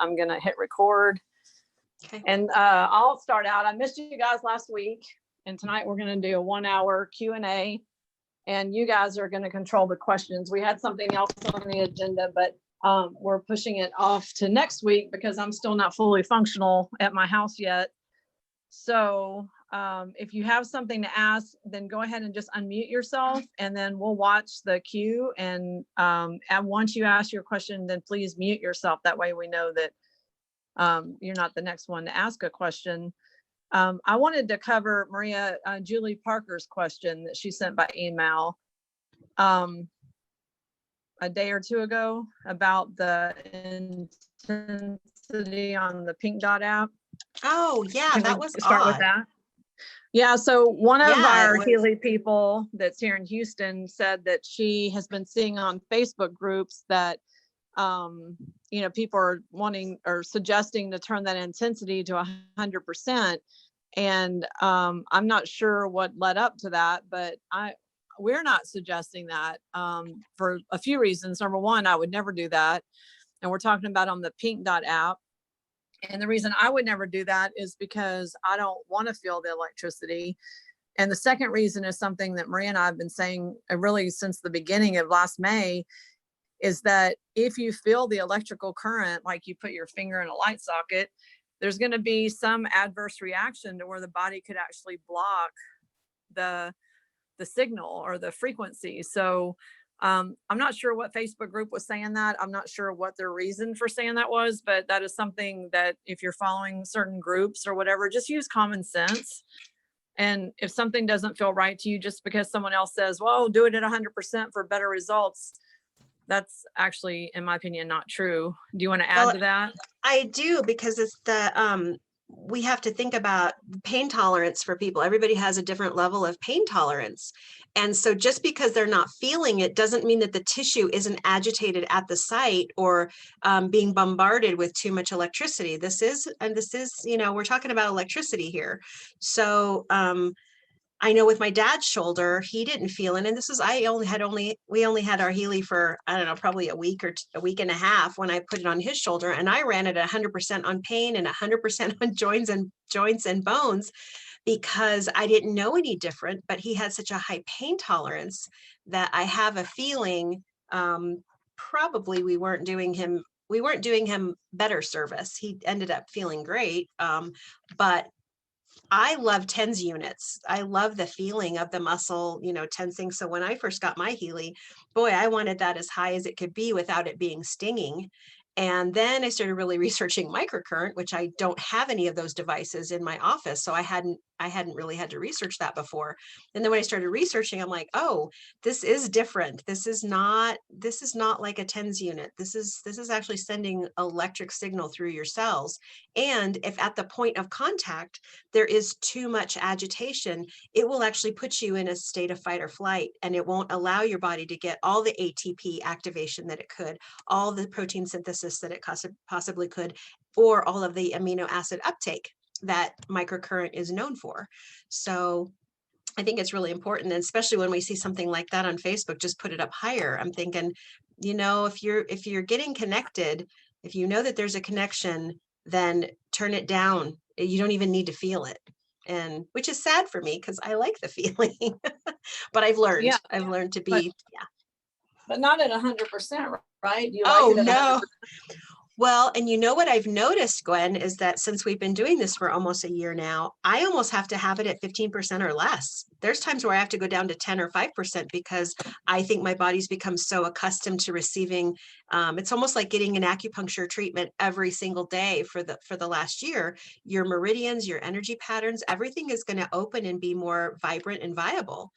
I'm going to hit record. Okay. And I'll start out. I missed you guys last week, and tonight we're going to do a 1-hour Q&A, and you guys are going to control the questions. We had something else on the agenda, but we're pushing it off to next week because I'm still not fully functional at my house yet. So if you have something to ask, then go ahead and just unmute yourself, and then we'll watch the queue. And once you ask your question, then please mute yourself. That way we know that you're not the next one to ask a question. I wanted to cover Maria, Julie Parker's question that she sent by email a day or two ago about the intensity on the Pink Dot app. Oh yeah, Can that we was start odd. with that? Yeah, so one of Yeah, our it was- Healy people that's here in Houston said that she has been seeing on Facebook groups that you know, people are wanting or suggesting to turn that intensity to 100%. And I'm not sure what led up to that, but we're not suggesting that for a few reasons. Number one, I would never do that. And we're talking about on the Pink Dot app. And the reason I would never do that is because I don't want to feel the electricity. And the second reason is something that Maria and I have been saying really since the beginning of last May, is that if you feel the electrical current, like you put your finger in a light socket, there's going to be some adverse reaction to where the body could actually block the signal or the frequency. So I'm not sure what Facebook group was saying that. I'm not sure what their reason for saying that was, but that is something that if you're following certain groups or whatever, just use common sense. And if something doesn't feel right to you, just because someone else says, well, do it at 100% for better results, that's actually, in my opinion, not true. Do you want to add to that? I do, because it's the we have to think about pain tolerance for people. Everybody has a different level of pain tolerance. And so just because they're not feeling it doesn't mean that the tissue isn't agitated at the site or being bombarded with too much electricity. This is, you know, we're talking about electricity here. So I know with my dad's shoulder, he didn't feel it. And this is, we only had our Healy for, I don't know, probably a week or a week and a half when I put it on his shoulder, and I ran it 100% on pain and 100% on joints and bones, because I didn't know any different, but he had such a high pain tolerance that I have a feeling probably we weren't doing him better service. He ended up feeling great. But I love TENS units. I love the feeling of the muscle, you know, tensing. So when I first got my Healy, boy, I wanted that as high as it could be without it being stinging. And then I started really researching microcurrent, which I don't have any of those devices in my office. So I hadn't really had to research that before. And then when I started researching, I'm like, oh, this is different. This is not like a TENS unit. This is actually sending electric signal through your cells. And if at the point of contact, there is too much agitation, it will actually put you in a state of fight or flight, and it won't allow your body to get all the ATP activation that it could, all the protein synthesis that it possibly could, or all of the amino acid uptake that microcurrent is known for. So I think it's really important, and especially when we see something like that on Facebook, just put it up higher. I'm thinking, you know, if you're getting connected, if you know that there's a connection, then turn it down. You don't even need to feel it. And which is sad for me because I like the feeling, but I've learned to be, but not at 100%, right? You oh, like it at no. 100%? Well, and you know what I've noticed, Gwen, is that since we've been doing this for almost a year now, I almost have to have it at 15% or less. There's times where I have to go down to 10 or 5% because I think my body's become so accustomed to receiving. It's almost like getting an acupuncture treatment every single day for the last year. Your meridians, your energy patterns, everything is going to open and be more vibrant and viable.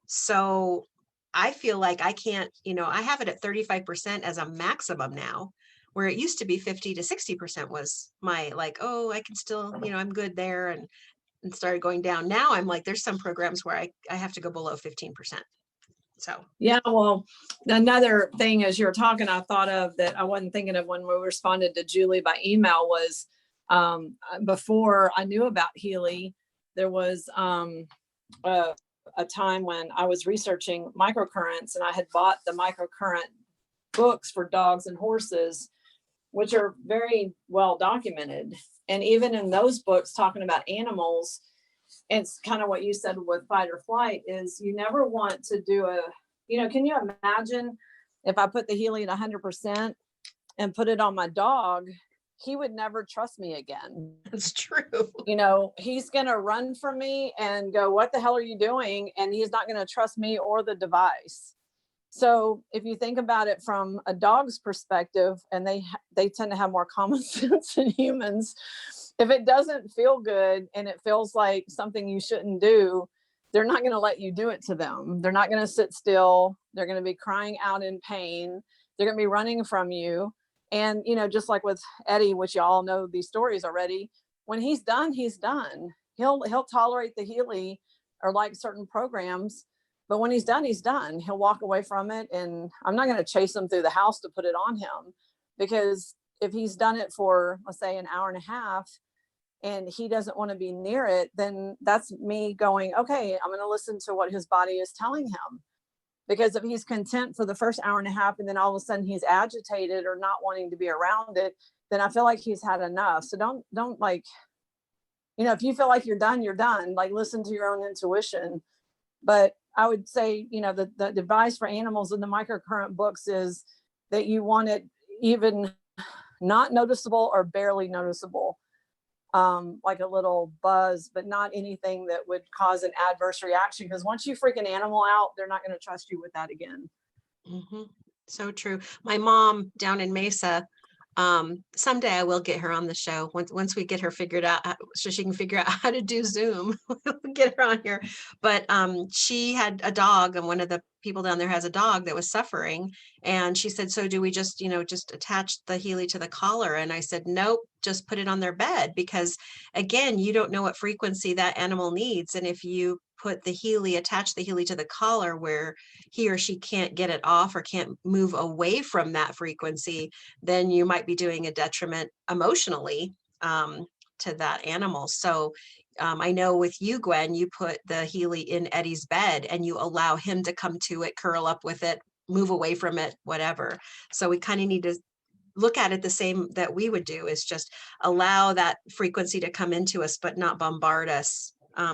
So I feel like I can't, you know, I have it at 35% as a maximum now, where it used to be 50 to 60% was my like, oh, I can still, you know, I'm good there, and started going down. Now I'm like, there's some programs where I have to go below 15%. So yeah, well, another thing as you're talking, I thought of that I wasn't thinking of when we responded to Julie by email was before I knew about Healy, there was a time when I was researching microcurrents, and I had bought the microcurrent books for dogs and horses. which are very well documented. And even in those books talking about animals, it's kind of what you said with fight or flight is you never want to do can you imagine if I put the Healy at 100% and put it on my dog, he would never trust me again. That's true. He's going to run from me and go, what the hell are you doing? And he's not going to trust me or the device. So if you think about it from a dog's perspective, and they tend to have more common sense than humans, if it doesn't feel good and it feels like something you shouldn't do, they're not going to let you do it to them. They're not going to sit still. They're going to be crying out in pain. They're going to be running from you. And, just like with Eddie, which y'all know these stories already, when he's done, he's done. He'll tolerate the Healy or like certain programs, but when he's done, he's done. He'll walk away from it. And I'm not going to chase him through the house to put it on him, because if he's done it for, let's say, an hour and a half and he doesn't want to be near it, then that's me going, okay, I'm going to listen to what his body is telling him. Because if he's content for the first hour and a half and then all of a sudden he's agitated or not wanting to be around it, then I feel like he's had enough. So don't like, if you feel like you're done, you're done. Like, listen to your own intuition. But I would say, the advice for animals in the microcurrent books is that you want it even not noticeable or barely noticeable. Like a little buzz, but not anything that would cause an adverse reaction. Because once you freak an animal out, they're not going to trust you with that again. Mm-hmm. So true. My mom down in Mesa, someday I will get her on the show once we get her figured out, so she can figure out how to do Zoom. We'll get her on here. But she had a dog, and one of the people down there has a dog that was suffering. And she said, so do we just attach the Healy to the collar? And I said, nope, just put it on their bed, because again, you don't know what frequency that animal needs. And if you attach the Healy to the collar where he or she can't get it off or can't move away from that frequency, then you might be doing a detriment emotionally to that animal. So I know with you, Gwen, you put the Healy in Eddie's bed and you allow him to come to it, curl up with it, move away from it, whatever. So we kind of need to look at it the same that we would do, is just allow that frequency to come into us, but not bombard us,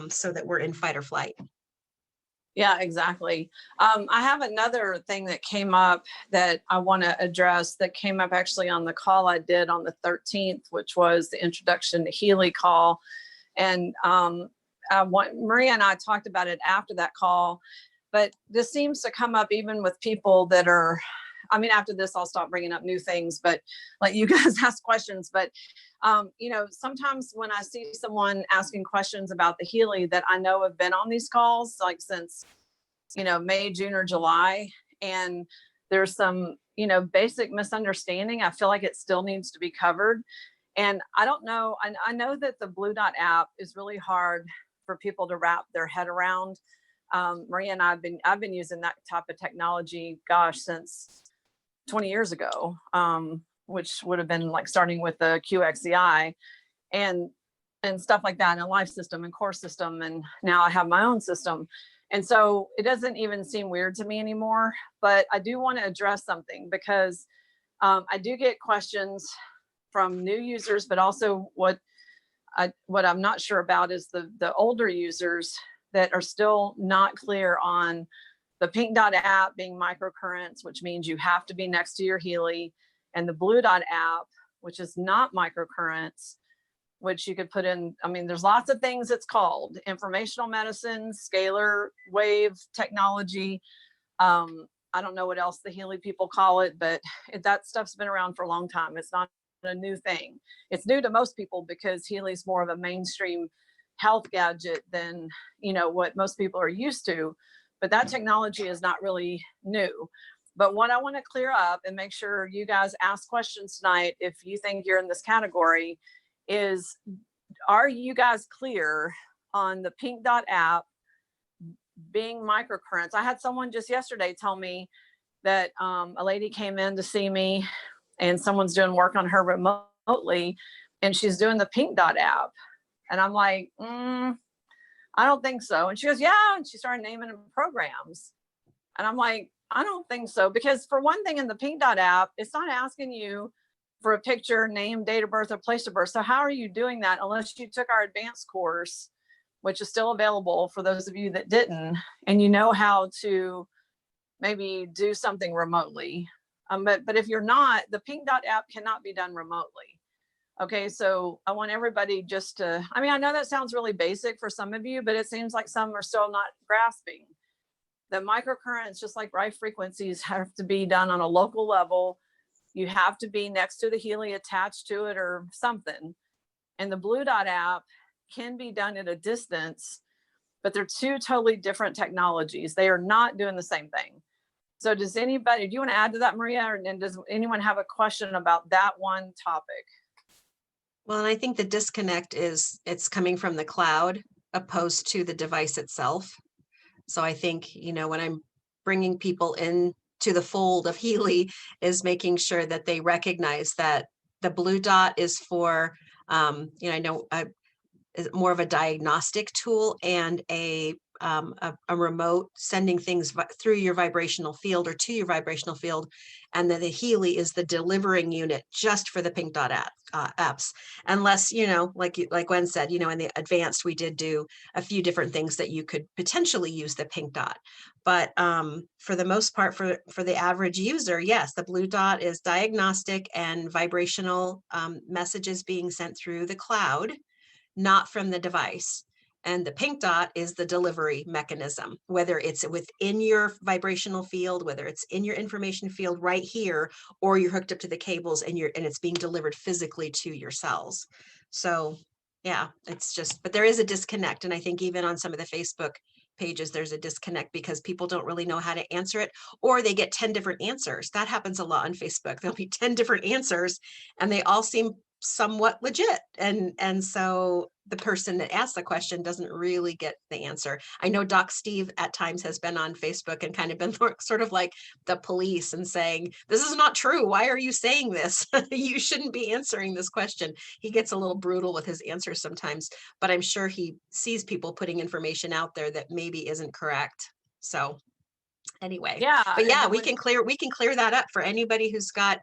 so that we're in fight or flight. Yeah, exactly. I have another thing that came up that I want to address that came up actually on the call I did on the 13th, which was the introduction to Healy call. And Maria and I talked about it after that call, but this seems to come up even with people that are, after this, I'll stop bringing up new things, but like you guys ask questions. But, sometimes when I see someone asking questions about the Healy that I know have been on these calls, like since, May, June, or July, and there's some, basic misunderstanding, I feel like it still needs to be covered. And I don't know, I know that the Blue Dot app is really hard for people to wrap their head around. Maria and I've been using that type of technology, since 20 years ago, which would have been like starting with the QXCI and stuff like that, and a life system and core system. And now I have my own system. And so it doesn't even seem weird to me anymore, but I do want to address something, because I do get questions from new users, but also what I'm not sure about is the older users that are still not clear on the Pink Dot app being microcurrents, which means you have to be next to your Healy, and the Blue Dot app, which is not microcurrents, which you could put in, there's lots of things it's called: informational medicine, scalar wave technology. I don't know what else the Healy people call it, but that stuff's been around for a long time. It's not a new thing. It's new to most people because Healy's more of a mainstream health gadget than, what most people are used to. But that technology is not really new. But what I want to clear up and make sure you guys ask questions tonight, if you think you're in this category, is, are you guys clear on the Pink Dot app being microcurrents? I had someone just yesterday tell me that a lady came in to see me and someone's doing work on her remotely and she's doing the Pink Dot app. And I'm like, I don't think so. And she goes, yeah. And she started naming programs. And I'm like, I don't think so. Because for one thing, in the Pink Dot app, it's not asking you for a picture, name, date of birth, or place of birth. So how are you doing that unless you took our advanced course, which is still available for those of you that didn't, and you know how to maybe do something remotely. But if you're not, the Pink Dot app cannot be done remotely. Okay, so I want everybody just to, I mean, I know that sounds really basic for some of you, but it seems like some are still not grasping. The microcurrents, just like Rife frequencies, have to be done on a local level. You have to be next to the Healy, attached to it or something. And the Blue Dot app can be done at a distance, but they're two totally different technologies. They are not doing the same thing. So does anybody, do you want to add to that, Maria? And does anyone have a question about that one topic? Well, and I think the disconnect is it's coming from the cloud opposed to the device itself. So I think, you know, when I'm bringing people in to the fold of Healy, is making sure that they recognize that the Blue Dot is for, you know, I know is more of a diagnostic tool and a remote sending things through your vibrational field or to your vibrational field, and then the Healy is the delivering unit just for the Pink Dot apps. Unless, you know, like Gwen said, you know, in the advanced we did do a few different things that you could potentially use the Pink Dot, but for the most part, for the average user, yes, the Blue Dot is diagnostic and vibrational messages being sent through the cloud, not from the device. And the Pink Dot is the delivery mechanism, whether it's within your vibrational field, whether it's in your information field right here, or you're hooked up to the cables and it's being delivered physically to your cells. So yeah, it's just, but there is a disconnect. And I think even on some of the Facebook pages, there's a disconnect because people don't really know how to answer it, or they get 10 different answers. That happens a lot on Facebook. There'll be 10 different answers and they all seem somewhat legit. And so the person that asked the question doesn't really get the answer. I know Doc Steve at times has been on Facebook and kind of been sort of like the police and saying, this is not true. Why are you saying this? You shouldn't be answering this question. He gets a little brutal with his answers sometimes, but I'm sure he sees people putting information out there that maybe isn't correct. So anyway, Yeah, but yeah, we can clear that up for anybody who's got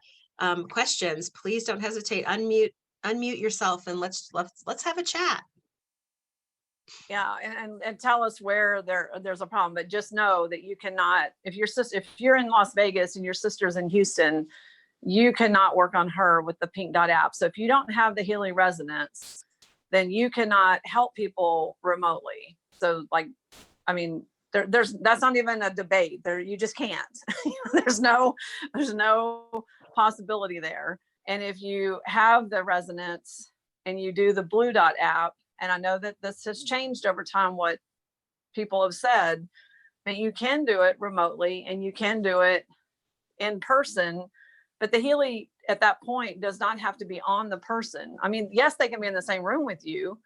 questions. Please don't hesitate. Unmute yourself and let's have a chat. Yeah, and tell us where there's a problem, but just know that you cannot, if you're in Las Vegas and your sister's in Houston, you cannot work on her with the Pink Dot app. So if you don't have the Healy resonance, then you cannot help people remotely. So like, I mean, that's not even a debate there. You just can't. there's no possibility there. And if you have the resonance and you do the Blue Dot app, and I know that this has changed over time, what people have said, that you can do it remotely and you can do it in person, but the Healy at that point does not have to be on the person. I mean, yes, they can be in the same room with you,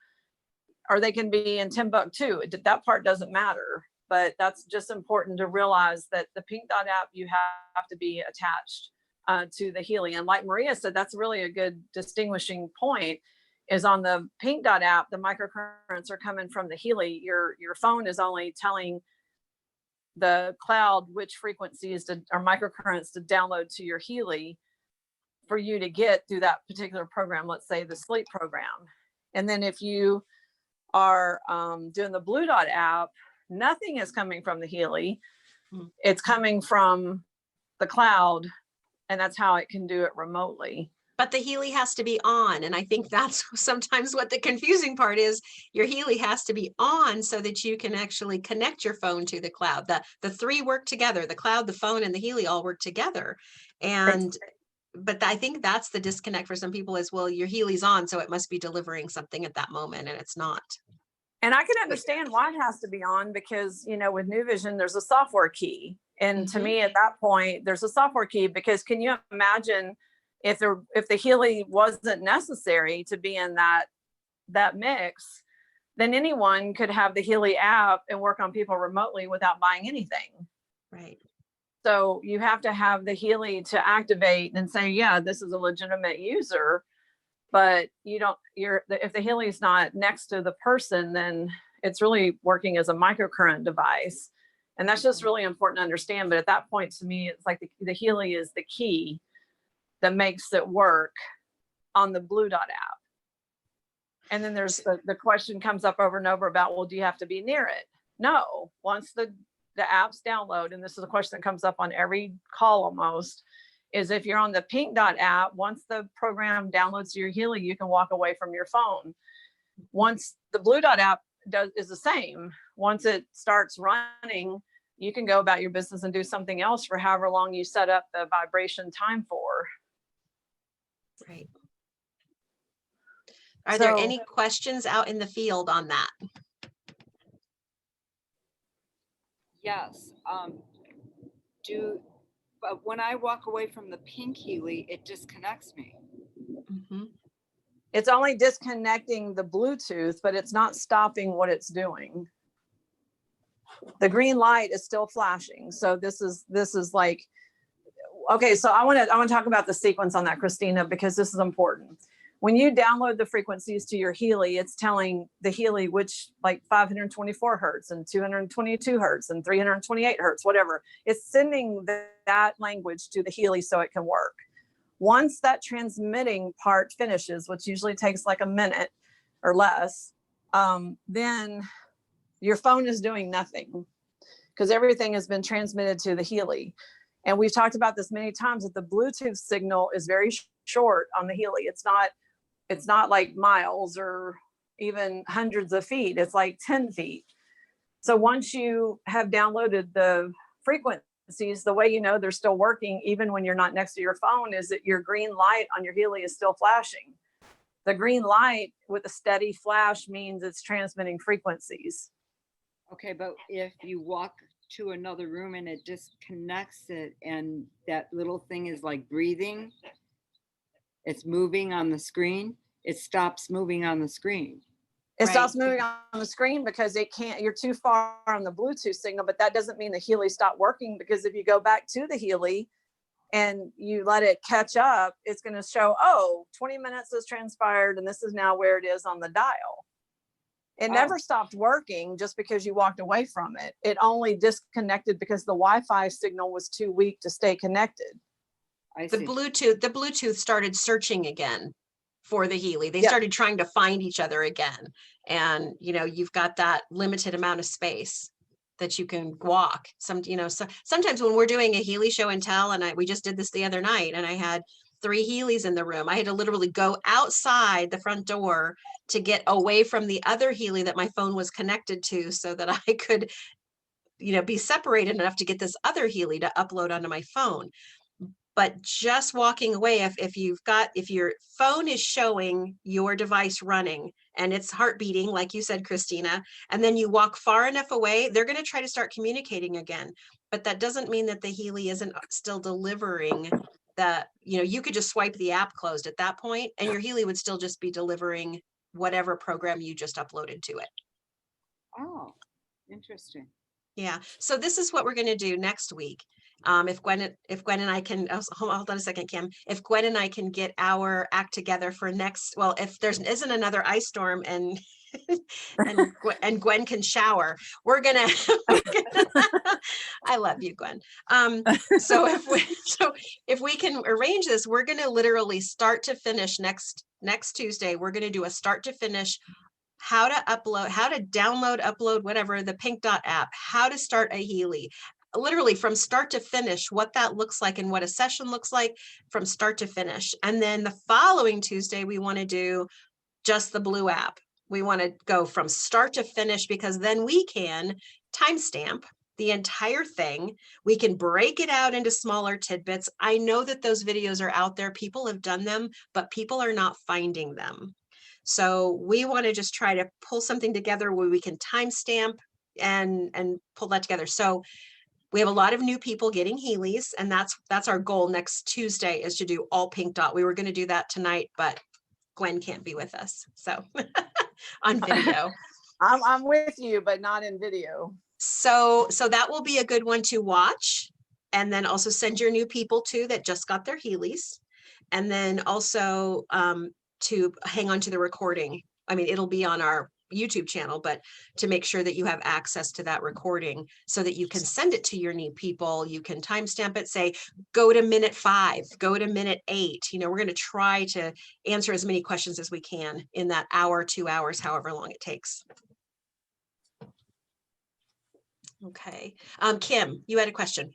or they can be in Timbuktu. That part doesn't matter, but that's just important to realize that the Pink Dot app, you have to be attached to the Healy. And like Maria said, that's really a good distinguishing point, is on the Pink Dot app, the microcurrents are coming from the Healy. Your phone is only telling the cloud which frequencies or microcurrents to download to your Healy for you to get through that particular program, let's say the sleep program. And then if you are doing the Blue Dot app, nothing is coming from the Healy. It's coming from the cloud, and that's how it can do it remotely. But the Healy has to be on. And I think that's sometimes what the confusing part is. Your Healy has to be on so that you can actually connect your phone to the cloud. The three work together, the cloud, the phone, and the Healy all work together. And but I think that's the disconnect for some people is, well, your Healy's on, so it must be delivering something at that moment, and it's not. And I can understand why it has to be on, because, you know, with New Vision, there's a software key. And to me, at that point, there's a software key, because can you imagine if the Healy wasn't necessary to be in that mix, then anyone could have the Healy app and work on people remotely without buying anything. Right. So you have to have the Healy to activate and say, yeah, this is a legitimate user. But if the Healy is not next to the person, then it's really working as a microcurrent device. And that's just really important to understand. But at that point, to me, it's like the Healy is the key. that makes it work on the Blue Dot app. And then there's the question comes up over and over about, well, do you have to be near it? No, once the apps download, and this is a question that comes up on every call almost, is if you're on the Pink Dot app, once the program downloads to your Healy, you can walk away from your phone. Once the Blue Dot app is the same. Once it starts running, you can go about your business and do something else for however long you set up the vibration time for. Right. Are there any questions out in the field on that? Yes. But when I walk away from the pink Healy, it disconnects me. Mm-hmm. It's only disconnecting the Bluetooth, but it's not stopping what it's doing. The green light is still flashing. So this is like, okay, so I want to talk about the sequence on that, Christina, because this is important. When you download the frequencies to your Healy, it's telling the Healy which, like 524 hertz and 222 hertz and 328 hertz, whatever. It's sending that language to the Healy so it can work. Once that transmitting part finishes, which usually takes like a minute or less, then your phone is doing nothing because everything has been transmitted to the Healy. And we've talked about this many times that the Bluetooth signal is very short on the Healy. It's not like miles or even hundreds of feet. It's like 10 feet. So once you have downloaded the frequencies, the way you know they're still working, even when you're not next to your phone, is that your green light on your Healy is still flashing. The green light with a steady flash means it's transmitting frequencies. Okay, but if you walk to another room and it disconnects it and that little thing is like breathing, it's moving on the screen, it stops moving on the screen. It stops moving on the screen because you're too far on the Bluetooth signal, but that doesn't mean the Healy stopped working, because if you go back to the Healy and you let it catch up, it's going to show, 20 minutes has transpired and this is now where it is on the dial. It never stopped working just because you walked away from it. It only disconnected because the Wi-Fi signal was too weak to stay connected. The Bluetooth started searching again for the Healy. They started trying to find each other again. And, you've got that limited amount of space that you can walk. So sometimes when we're doing a Healy show and tell, and we just did this the other night, and I had 3 Healys in the room. I had to literally go outside the front door to get away from the other Healy that my phone was connected to so that I could, be separated enough to get this other Healy to upload onto my phone. But just walking away, if your phone is showing your device running and it's heart beating, like you said, Christina, and then you walk far enough away, they're going to try to start communicating again. But that doesn't mean that the Healy isn't still delivering that. You could just swipe the app closed at that point and your Healy would still just be delivering whatever program you just uploaded to it. Oh, interesting. Yeah. So this is what we're going to do next week. If Gwen and I can, hold on a second, Kim. If Gwen and I can get our act together for if there isn't another ice storm and Gwen can shower, we're gonna. I love you, Gwen. So if we can arrange this, we're gonna literally start to finish next Tuesday. We're gonna do a start to finish. How to download, upload, whatever, the Pink Dot app, how to start a Healy, literally from start to finish, what that looks like and what a session looks like from start to finish. And then the following Tuesday, we want to do just the Blue app. We want to go from start to finish, because then we can timestamp the entire thing. We can break it out into smaller tidbits. I know that those videos are out there. People have done them, but people are not finding them. So we want to just try to pull something together where we can timestamp and pull that together. So we have a lot of new people getting Healys, and that's our goal next Tuesday, is to do all Pink Dot. We were going to do that tonight, but Gwen can't be with us. So on video. I'm with you, but not in video. So that will be a good one to watch. And then also send your new people too that just got their Healys. And then also to hang on to the recording. I mean, it'll be on our YouTube channel, but to make sure that you have access to that recording so that you can send it to your new people. You can timestamp it, say, go to minute 5, go to minute 8. You know, we're going to try to answer as many questions as we can in that hour, 2 hours, however long it takes. Okay. Kim, you had a question.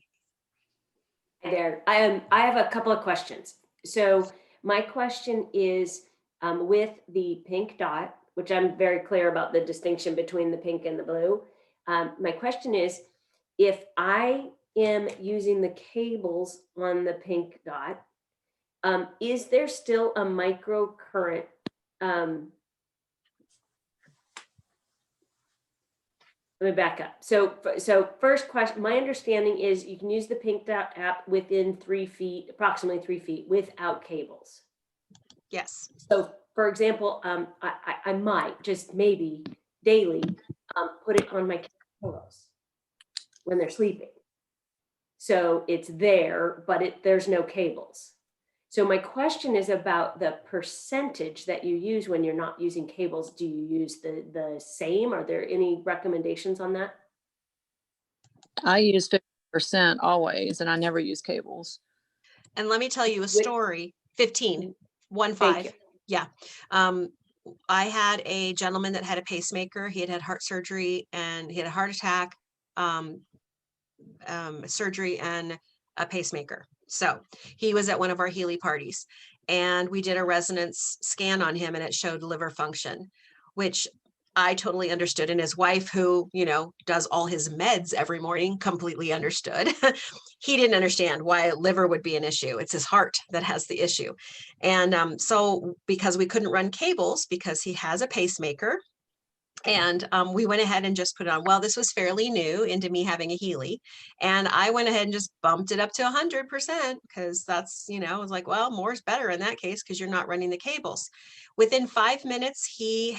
Hi there. I have a couple of questions. So my question is with the pink dot, which I'm very clear about the distinction between the pink and the blue. My question is, if I am using the cables on the pink dot, is there still a microcurrent? Let me back up. So first question, my understanding is you can use the pink dot app within 3 feet, approximately 3 feet, without cables. Yes. So for example, I might just maybe daily put it on my pillows when they're sleeping. So it's there, but there's no cables. So my question is about the percentage that you use when you're not using cables. Do you use the same? Are there any recommendations on that? I use 50% always, and I never use cables. And let me tell you a story. 15, 1-5. Yeah. I had a gentleman that had a pacemaker. He had had heart surgery and he had a heart attack, surgery and a pacemaker. So he was at one of our Healy parties and we did a resonance scan on him and it showed liver function, which I totally understood. And his wife, who, you know, does all his meds every morning, completely understood. He didn't understand why liver would be an issue. It's his heart that has the issue. And so because we couldn't run cables because he has a pacemaker, and we went ahead and just put it on. Well, this was fairly new into me having a Healy. And I went ahead and just bumped it up to 100% because that's, you know, I was like, well, more's better in that case because you're not running the cables. Within 5 minutes, he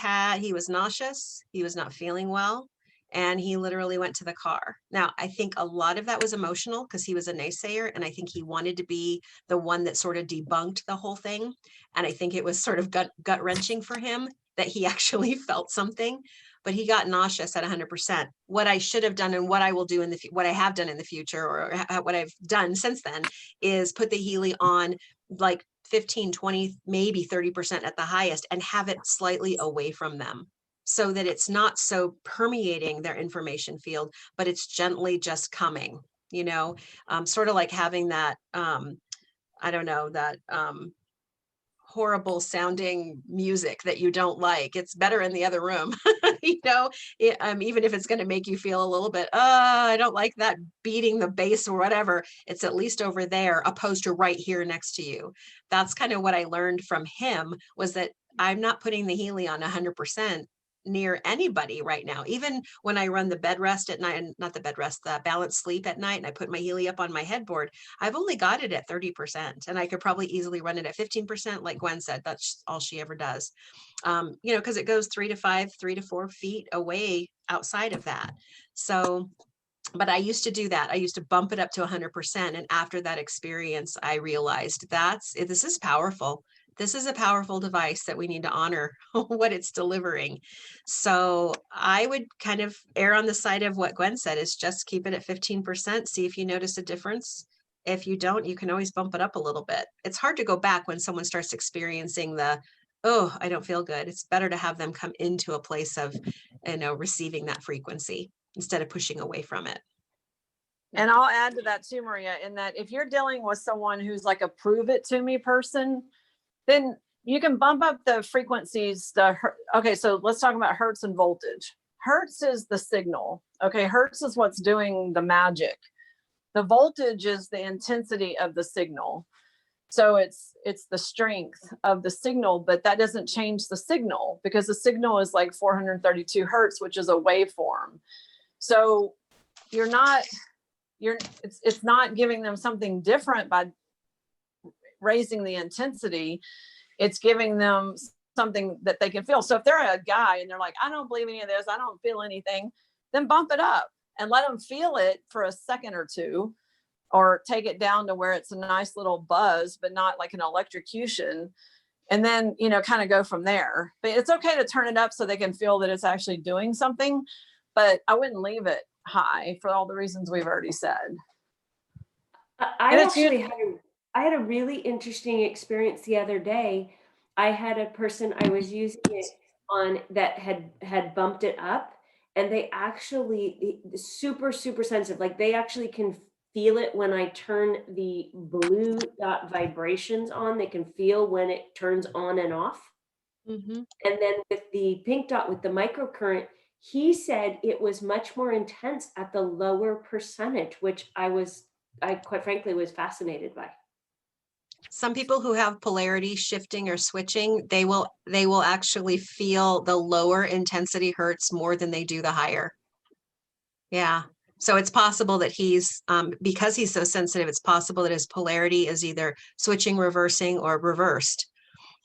was nauseous. He was not feeling well. And he literally went to the car. Now, I think a lot of that was emotional because he was a naysayer. And I think he wanted to be the one that sort of debunked the whole thing. And I think it was sort of gut wrenching for him that he actually felt something, but he got nauseous at 100%. What I should have done and what I will do in the what I have done in the future, or what I've done since then, is put the Healy on like 15, 20, maybe 30% at the highest and have it slightly away from them so that it's not so permeating their information field, but it's gently just coming, you know, sort of like having that, I don't know, that, horrible sounding music that you don't like. It's better in the other room, you know, even if it's going to make you feel a little bit, I don't like that beating the bass or whatever. It's at least over there opposed to right here next to you. That's kind of what I learned from him, was that I'm not putting the Healy on 100% near anybody right now. Even when I run the bed rest at night, not the bed rest, the balanced sleep at night, and I put my Healy up on my headboard, I've only got it at 30%, and I could probably easily run it at 15%. Like Gwen said, that's all she ever does. You know, because it goes 3 to 5, 3 to 4 feet away outside of that. So, but I used to do that. I used to bump it up to 100%. And after that experience, I realized this is powerful. This is a powerful device that we need to honor what it's delivering. So I would kind of err on the side of what Gwen said, is just keep it at 15%. See if you notice a difference. If you don't, you can always bump it up a little bit. It's hard to go back when someone starts experiencing the, oh, I don't feel good. It's better to have them come into a place of, you know, receiving that frequency instead of pushing away from it. And I'll add to that too, Maria, in that if you're dealing with someone who's like a prove it to me person, then you can bump up the frequencies. Okay, so let's talk about hertz and voltage. Hertz is the signal. Okay, hertz is what's doing the magic. The voltage is the intensity of the signal. So it's the strength of the signal, but that doesn't change the signal because the signal is like 432 hertz, which is a waveform. So it's not giving them something different by raising the intensity. It's giving them something that they can feel. So if they're a guy and they're like, I don't believe any of this, I don't feel anything, then bump it up and let them feel it for a second or two, or take it down to where it's a nice little buzz, but not like an electrocution. and then, you know, kind of go from there. But it's okay to turn it up so they can feel that it's actually doing something, but I wouldn't leave it high for all the reasons we've already said. I actually had a really interesting experience the other day. I had a person I was using it on that had bumped it up, and they actually super sensitive. Like they actually can feel it when I turn the blue dot vibrations on. They can feel when it turns on and off. Mm-hmm. And then with the pink dot with the microcurrent, he said it was much more intense at the lower percentage, which I quite frankly was fascinated by. Some people who have polarity shifting or switching, they will actually feel the lower intensity hertz more than they do the higher. Yeah. So it's possible that he's, because he's so sensitive, it's possible that his polarity is either switching, reversing, or reversed,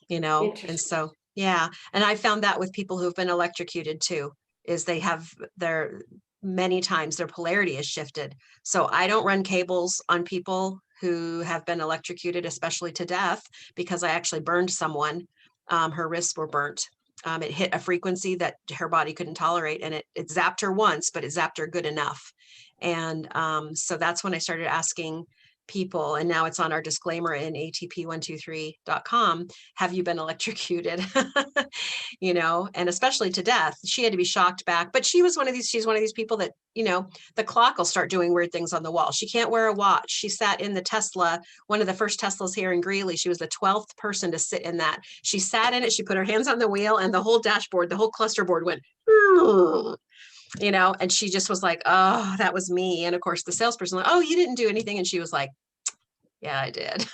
you know? And so, yeah. And I found that with people who've been electrocuted too, is they have many times their polarity is shifted. So I don't run cables on people who have been electrocuted, especially to death, because I actually burned someone. Her wrists were burnt. It hit a frequency that her body couldn't tolerate, and it zapped her once, but it zapped her good enough. And so that's when I started asking people, and now it's on our disclaimer in atp123.com, have you been electrocuted? You know, and especially to death. She had to be shocked back, but she's one of these people that, you know, the clock will start doing weird things on the wall. She can't wear a watch. She sat in the Tesla, one of the first Teslas here in Greeley. She was the 12th person to sit in that. She sat in it, she put her hands on the wheel, and the whole dashboard, the whole cluster board went, you know, and she just was like, oh, that was me. And of course the salesperson, like, oh, you didn't do anything. And she was like, yeah, I did.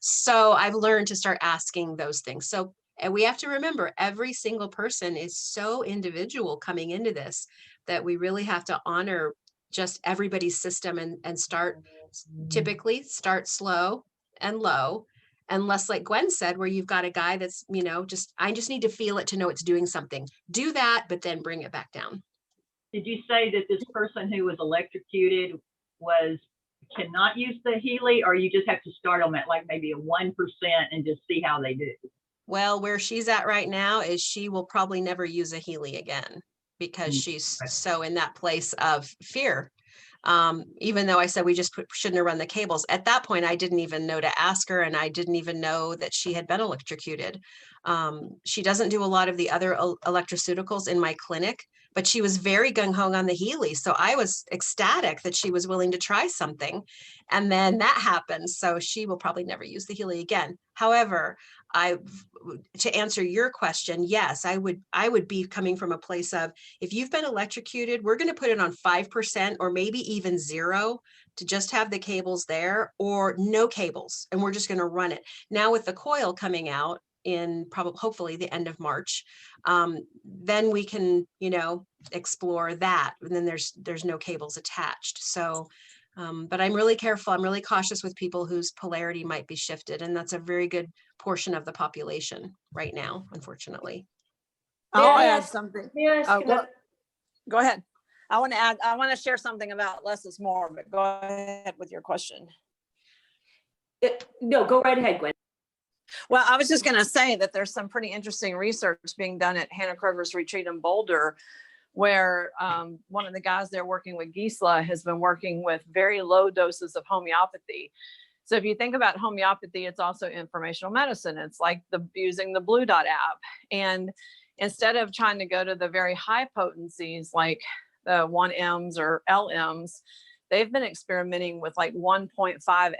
So I've learned to start asking those things. So, and we have to remember every single person is so individual coming into this that we really have to honor just everybody's system and typically start slow and low. Unless, like Gwen said, where you've got a guy that's, you know, I just need to feel it to know it's doing something. Do that, but then bring it back down. Did you say that this person who was electrocuted cannot use the Healy, or you just have to start them at like maybe a 1% and just see how they do? Well, where she's at right now is she will probably never use a Healy again because she's so in that place of fear. Even though I said we just shouldn't have run the cables. At that point, I didn't even know to ask her, and I didn't even know that she had been electrocuted. She doesn't do a lot of the other electroceuticals in my clinic, but she was very gung-ho on the Healy. So I was ecstatic that she was willing to try something. And then that happened. So she will probably never use the Healy again. However, to answer your question, yes, I would be coming from a place of, if you've been electrocuted, we're going to put it on 5% or maybe even 0 to just have the cables there, or no cables. And we're just going to run it. Now with the Coil coming out in hopefully the end of March, then we can, you know, explore that. And then there's no cables attached. So, but I'm really careful. I'm really cautious with people whose polarity might be shifted. And that's a very good portion of the population right now, unfortunately. I'll add something. Go ahead. I want to share something about less is more, but go ahead with your question. No, go right ahead, Gwen. Well, I was just going to say that there's some pretty interesting research being done at Hannah Kroger's retreat in Boulder, where one of the guys there working with Gisela has been working with very low doses of homeopathy. So if you think about homeopathy, it's also informational medicine. It's like using the Blue Dot app. And instead of trying to go to the very high potencies like the 1Ms or LMs, they've been experimenting with like 1.5x,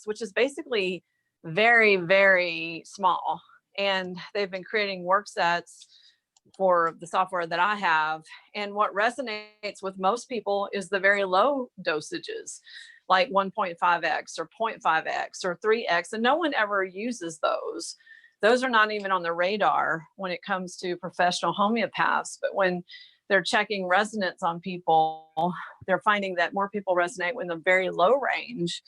which is basically very, very small. And they've been creating work sets for the software that I have. And what resonates with most people is the very low dosages, like 1.5x or 0.5x or 3x. And no one ever uses those. Those are not even on the radar when it comes to professional homeopaths. But when they're checking resonance on people, they're finding that more people resonate in the very low range,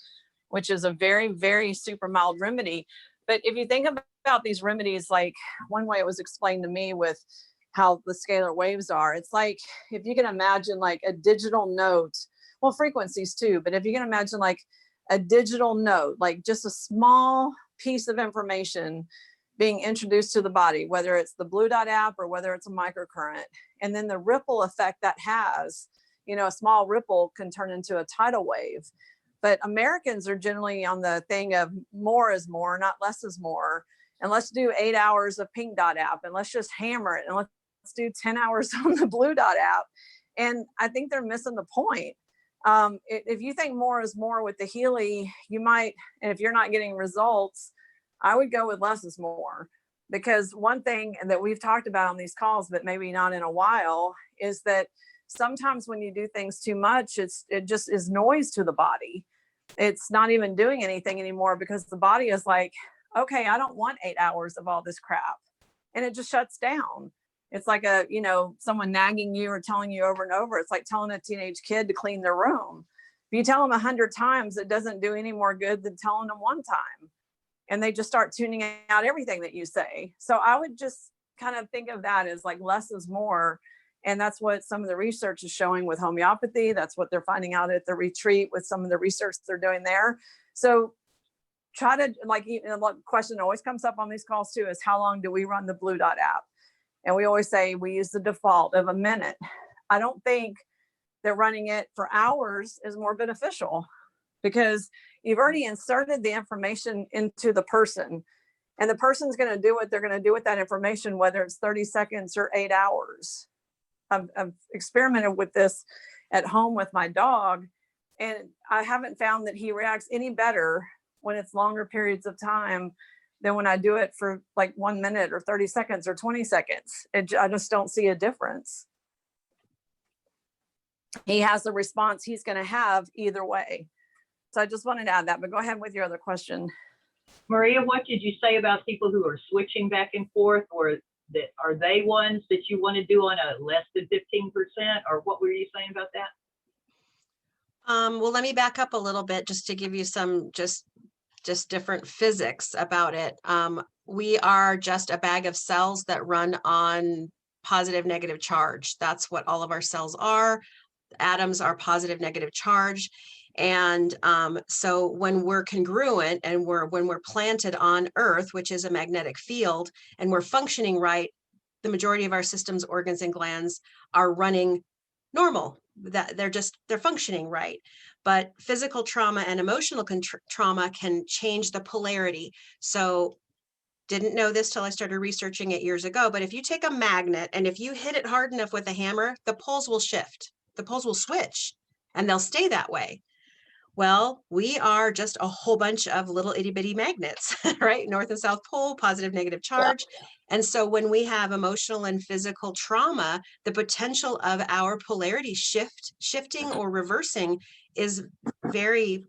which is a very, very super mild remedy. But if you think about these remedies, like one way it was explained to me with how the scalar waves are, it's like, if you can imagine like a digital note, well, frequencies too, but if you can imagine like a digital note, like just a small piece of information being introduced to the body, whether it's the Blue Dot app or whether it's a microcurrent. And then the ripple effect that has, you know, a small ripple can turn into a tidal wave. But Americans are generally on the thing of more is more, not less is more. And let's do 8 hours of Pink Dot app, and let's just hammer it, and let's do 10 hours on the Blue Dot app. And I think they're missing the point. If you think more is more with the Healy, you might, and if you're not getting results, I would go with less is more. Because one thing that we've talked about on these calls, but maybe not in a while, is that sometimes when you do things too much, it just is noise to the body. It's not even doing anything anymore, because the body is like, okay, I don't want 8 hours of all this crap. And it just shuts down. It's like someone nagging you or telling you over and over. It's like telling a teenage kid to clean their room. If you tell them 100 times, it doesn't do any more good than telling them one time. And they just start tuning out everything that you say. So I would just kind of think of that as like less is more. And that's what some of the research is showing with homeopathy. That's what they're finding out at the retreat with some of the research they're doing there. So try to, like, the question always comes up on these calls too, is how long do we run the Blue Dot app? And we always say we use the default of a minute. I don't think that running it for hours is more beneficial, because you've already inserted the information into the person, and the person's going to do what they're going to do with that information, whether it's 30 seconds or 8 hours. I've experimented with this at home with my dog, and I haven't found that he reacts any better when it's longer periods of time than when I do it for like 1 minute or 30 seconds or 20 seconds. I just don't see a difference. He has the response he's going to have either way. So I just wanted to add that, but go ahead with your other question. Maria, what did you say about people who are switching back and forth, or that are they ones that you want to do on a less than 15%, or what were you saying about that? Well, let me back up a little bit just to give you some just different physics about it. We are just a bag of cells that run on positive, negative charge. That's what all of our cells are. Atoms are positive, negative charge. And so when we're congruent and when we're planted on Earth, which is a magnetic field, and we're functioning right, the majority of our systems, organs, and glands are running normal. That they're functioning right. But physical trauma and emotional trauma can change the polarity. So didn't know this till I started researching it years ago, but if you take a magnet and if you hit it hard enough with a hammer, the poles will shift, the poles will switch, and they'll stay that way. Well, we are just a whole bunch of little itty bitty magnets, right? North and South pole, positive, negative charge. Yeah. And so when we have emotional and physical trauma, the potential of our polarity shifting or reversing is very,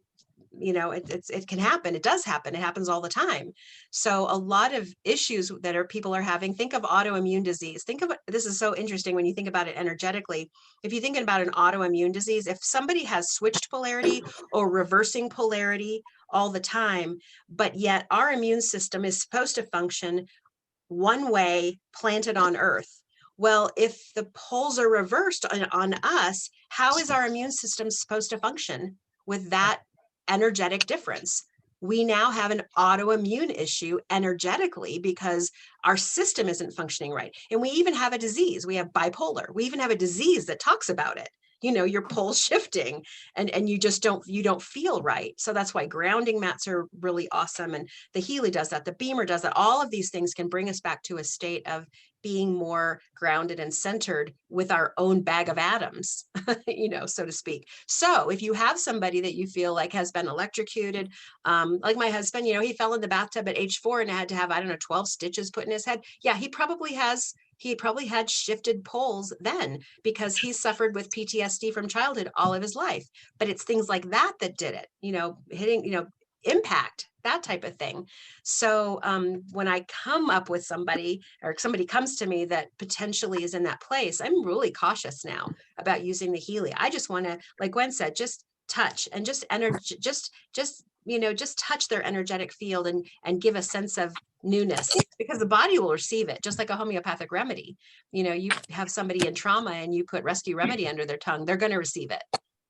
it can happen. It does happen. It happens all the time. So a lot of issues that people are having, think of autoimmune disease. This is so interesting when you think about it energetically. If you're thinking about an autoimmune disease, if somebody has switched polarity or reversing polarity all the time, but yet our immune system is supposed to function one way planted on Earth. Well, if the poles are reversed on us, how is our immune system supposed to function with that energetic difference? We now have an autoimmune issue energetically because our system isn't functioning right. And we even have a disease. We have bipolar. We even have a disease that talks about it. Your poles shifting and you just don't feel right. So that's why grounding mats are really awesome. And the Healy does that. The Beamer does that. All of these things can bring us back to a state of being more grounded and centered with our own bag of atoms, so to speak. So if you have somebody that you feel like has been electrocuted, like my husband, he fell in the bathtub at age 4 and had to have, 12 stitches put in his head. Yeah, he probably had shifted poles then because he suffered with PTSD from childhood all of his life. But it's things like that did it, hitting, impact, that type of thing. So when I come up with somebody or somebody comes to me that potentially is in that place, I'm really cautious now about using the Healy. I just want to, like Gwen said, just touch and just energy, just touch their energetic field and give a sense of newness, because the body will receive it, just like a homeopathic remedy. You have somebody in trauma and you put rescue remedy under their tongue, they're going to receive it.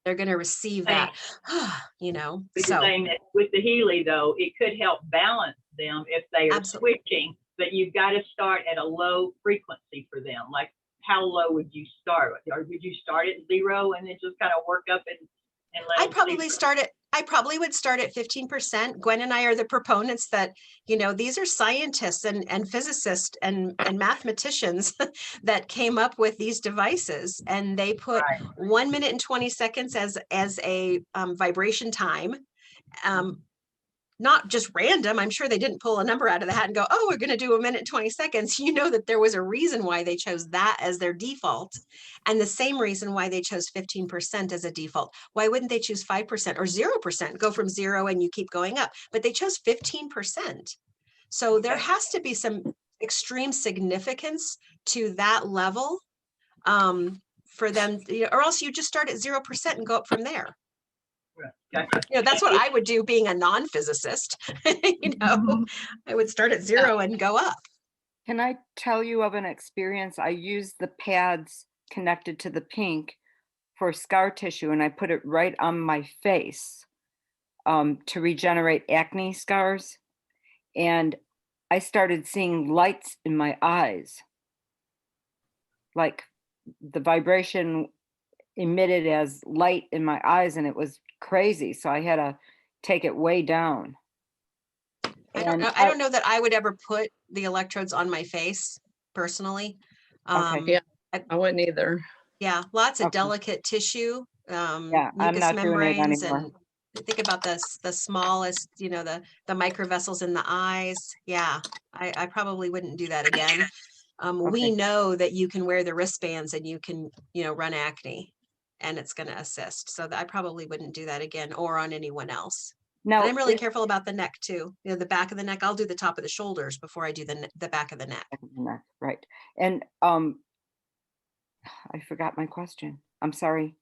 They're going to receive that, But so you're saying that with the Healy, though, it could help balance them if they are Absolutely. switching but you've got to start at a low frequency for them. Like, how low would you start? Or would you start at 0 and then just kind of work up and let I'd them probably see? start at, I probably would start at 15%. Gwen and I are the proponents that, you know, these are scientists and physicists and mathematicians that came up with these devices, and they put Right. 1 minute and 20 seconds as a vibration time. Not just random. I'm sure they didn't pull a number out of the hat and go, oh, we're going to do 1 minute and 20 seconds. You know that there was a reason why they chose that as their default, and the same reason why they chose 15% as a default. Why wouldn't they choose 5% or 0%? Go from 0 and you keep going up, but they chose 15%. So there Okay. has to be some extreme significance to that level for them, or else you just start at 0% and go up from there. Gotcha. You know, that's what I would do being a non-physicist. You know, I would start at 0 and go up. Can I tell you of an experience? I used the pads connected to the pink for scar tissue, and I put it right on my face to regenerate acne scars. And I started seeing lights in my eyes. Like the vibration emitted as light in my eyes, and it was crazy. So I had to take it way down. I don't know that I would ever put the electrodes on my face personally. Okay. Yeah, I wouldn't either. Yeah, lots of Okay. delicate tissue, Yeah, I'm mucous not doing it membranes, anymore. and think about the smallest, you know, the microvessels in the eyes. Yeah, I probably wouldn't do that again. We Okay. know that you can wear the wristbands and you can, you know, run acne, and it's going to assist. So I probably wouldn't do that again or on anyone else. Now, And I'm really careful about the neck too. You know, the back of the neck, I'll do the top of the shoulders before I do the back of the neck. right. And I forgot my question. I'm sorry.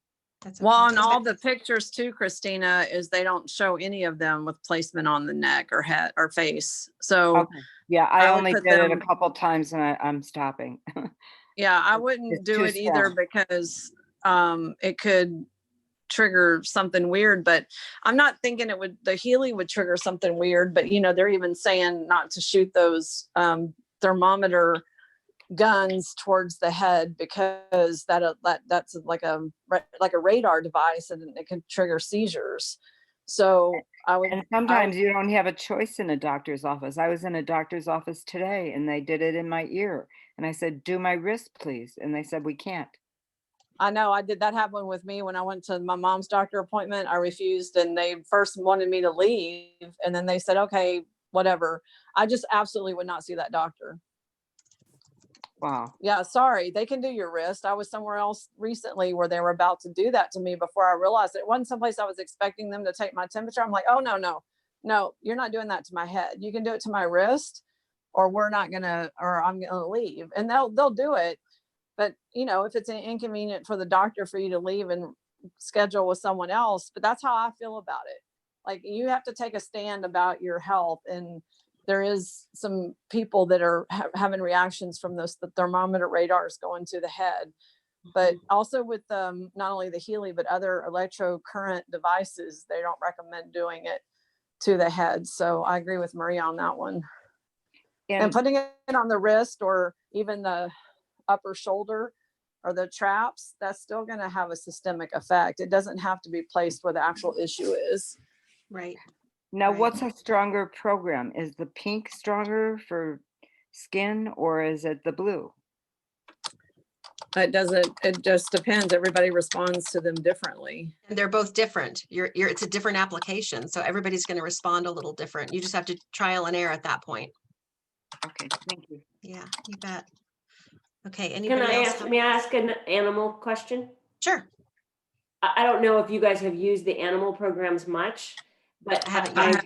That's Well, okay. on all the pictures too, Christina, is they don't show any of them with placement on the neck or head or face. So Okay. Yeah, I I would only put did it a them- couple times and I'm stopping. yeah, I It's wouldn't do too it either strong. because it could trigger something weird, but I'm not thinking the Healy would trigger something weird, but you know, they're even saying not to shoot those thermometer guns towards the head because that's like a radar device and it can trigger seizures. So I would, And sometimes you don't have a choice in a doctor's office. I was in a doctor's office today and they did it in my ear. And I said, do my wrist, please. And they said, we can't. I know I did that happen with me when I went to my mom's doctor appointment. I refused and they first wanted me to leave and then they said, okay, whatever. I just absolutely would not see that doctor. Wow. Yeah, sorry, they can do your wrist. I was somewhere else recently where they were about to do that to me before I realized it wasn't someplace I was expecting them to take my temperature. I'm like, oh, no, you're not doing that to my head. You can do it to my wrist or I'm gonna leave. And they'll do it. But you know, if it's inconvenient for the doctor for you to leave and schedule with someone else, but that's how I feel about it. Like you have to take a stand about your health, and there is some people that are having reactions from the thermometer radars going to the head. But also with not only the Healy but other electrocurrent devices, they don't recommend doing it to the head. So I agree with Maria on that one. And putting it on the wrist or even the upper shoulder or the traps, that's still going to have a systemic effect. It doesn't have to be placed where the actual issue is. Right. Now, Right. what's a stronger program? Is the pink stronger for skin or is it the blue? It just depends. Everybody responds to them differently. And they're both different. It's a different application. So everybody's going to respond a little different. You just have to trial and error at that point. Okay, thank you. Yeah, you bet. Okay, Can anybody I else? ask, may I ask an animal question? Sure. I don't know if you guys have used the animal programs much, but I haven't yet.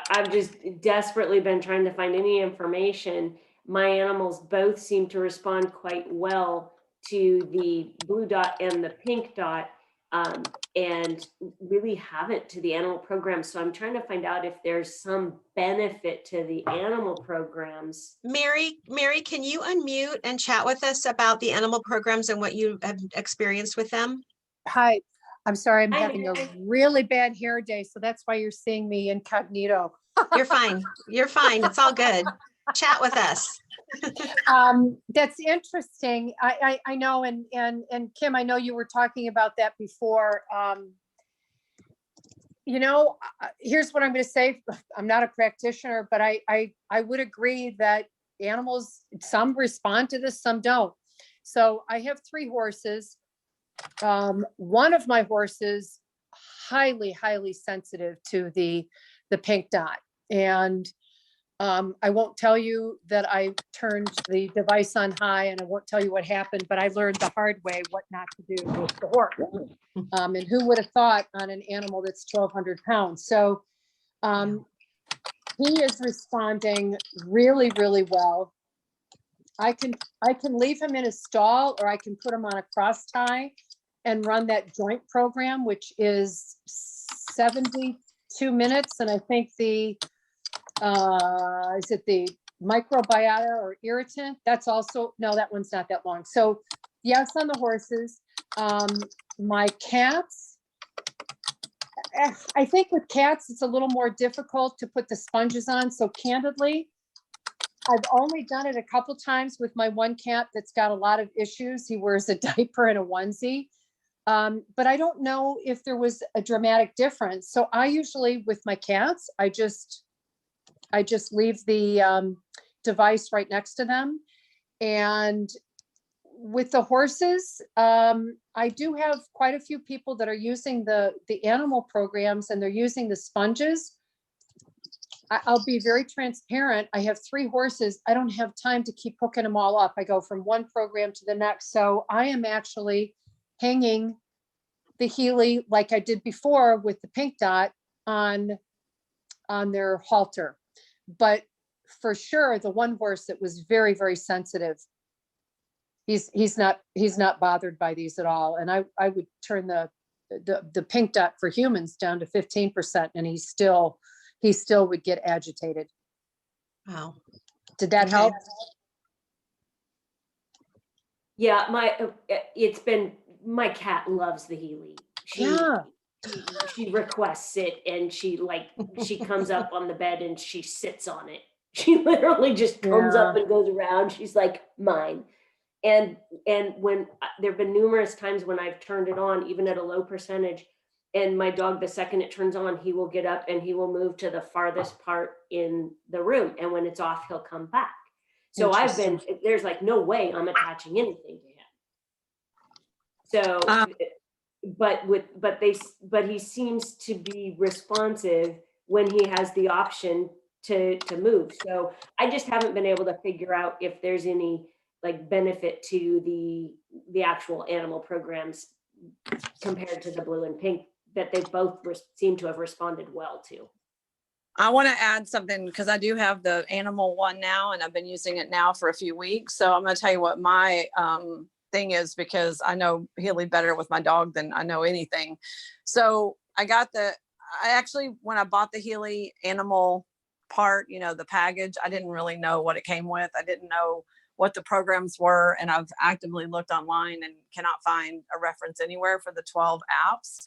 I've just desperately been trying to find any information. My animals both seem to respond quite well to the blue dot and the pink dot, and really haven't to the animal programs. So I'm trying to find out if there's some benefit to the animal programs. Mary, can you unmute and chat with us about the animal programs and what you have experienced with them? Hi, I'm sorry, I'm Hi, having a Mary. really bad hair day, so that's why you're seeing me incognito. You're fine. You're fine. It's all good. Chat with us. That's interesting. I know, and Kim, I know you were talking about that before. You know, here's what I'm going to say. I'm not a practitioner, but I would agree that animals, some respond to this, some don't. So I have 3 horses. One of my horses, highly sensitive to the pink dot. And I won't tell you that I turned the device on high, and I won't tell you what happened, but I learned the hard way what not to do with the horse. And who would have thought on an animal that's 1,200 pounds? So he is responding really well. I can leave him in a stall, or I can put him on a cross tie and run that joint program, which is 72 minutes. And I think the is it the microbiota or irritant? That's also, no, that one's not that long. So yes, on the horses. My cats, I think with cats, it's a little more difficult to put the sponges on. So candidly, I've only done it a couple times with my one cat that's got a lot of issues. He wears a diaper and a onesie. But I don't know if there was a dramatic difference. So I usually, with my cats, I just leave the device right next to them. And with the horses, I do have quite a few people that are using the animal programs, and they're using the sponges. I'll be very transparent. I have 3 horses. I don't have time to keep hooking them all up. I go from one program to the next. So I am actually hanging the Healy like I did before with the pink dot on their halter. But for sure, the one horse that was very sensitive, he's not bothered by these at all. And I would turn the pink dot for humans down to 15%, and he still would get agitated. Wow. Did that help? Yeah, my cat loves the Healy. She requests it, and she comes up on the bed and she sits on it. She literally just comes up and goes around. She's like, mine. And when there've been numerous times when I've turned it on, even at a low percentage, and my dog, the second it turns on, he will get up and he will move to the farthest part in the room. And when it's off, he'll come back. So there's like no way I'm attaching anything to him. So, but he seems to be responsive when he has the option to move. So I just haven't been able to figure out if there's any like benefit to the actual animal programs compared to the blue and pink that they both seem to have responded well to. I want to add something because I do have the animal one now, and I've been using it now for a few weeks. So I'm going to tell you what my thing is, because I know Healy better with my dog than I know anything. So when I bought the Healy animal part, the package, I didn't really know what it came with. I didn't know what the programs were. And I've actively looked online and cannot find a reference anywhere for the 12 apps.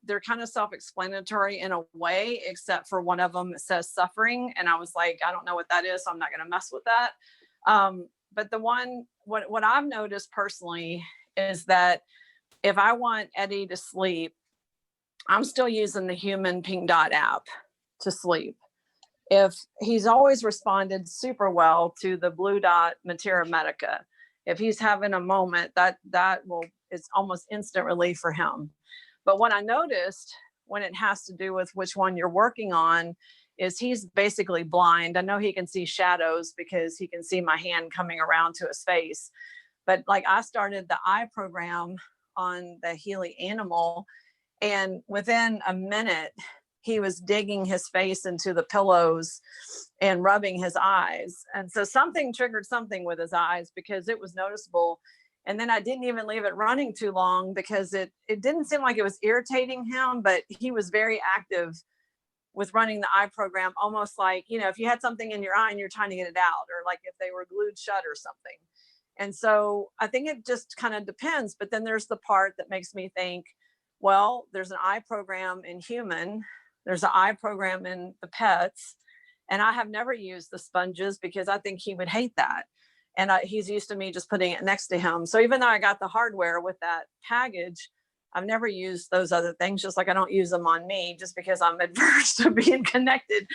They're kind of self-explanatory in a way, except for one of them says suffering. And I was like, I don't know what that is, so I'm not going to mess with that. But the one, what I've noticed personally is that if I want Eddie to sleep, I'm still using the human pink dot app to sleep. If he's always responded super well to the blue dot Matera Medica, if he's having a moment, it's almost instant relief for him. But what I noticed when it has to do with which one you're working on is he's basically blind. I know he can see shadows because he can see my hand coming around to his face. But like I started the eye program on the Healy animal, and within a minute, he was digging his face into the pillows and rubbing his eyes. And so something triggered something with his eyes because it was noticeable. And then I didn't even leave it running too long because it didn't seem like it was irritating him, but he was very active with running the eye program, almost like, if you had something in your eye and you're trying to get it out, or like if they were glued shut or something. And so I think it just kind of depends. But then there's the part that makes me think, well, there's an eye program in human, there's an eye program in the pets, And I have never used the sponges because I think he would hate that. And he's used to me just putting it next to him. So even though I got the hardware with that package, I've never used those other things, just like I don't use them on me just because I'm adverse to being connected.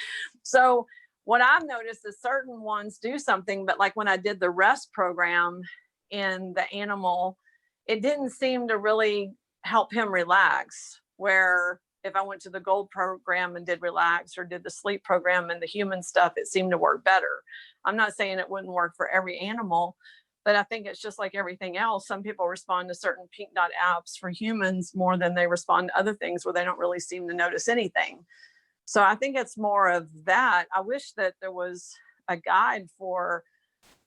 So what I've noticed is certain ones do something, but like when I did the rest program in the animal, it didn't seem to really help him relax. Where if I went to the gold program and did relax, or did the sleep program and the human stuff, it seemed to work better. I'm not saying it wouldn't work for every animal, but I think it's just like everything else. Some people respond to certain pink dot apps for humans more than they respond to other things where they don't really seem to notice anything. So I think it's more of that. I wish that there was a guide for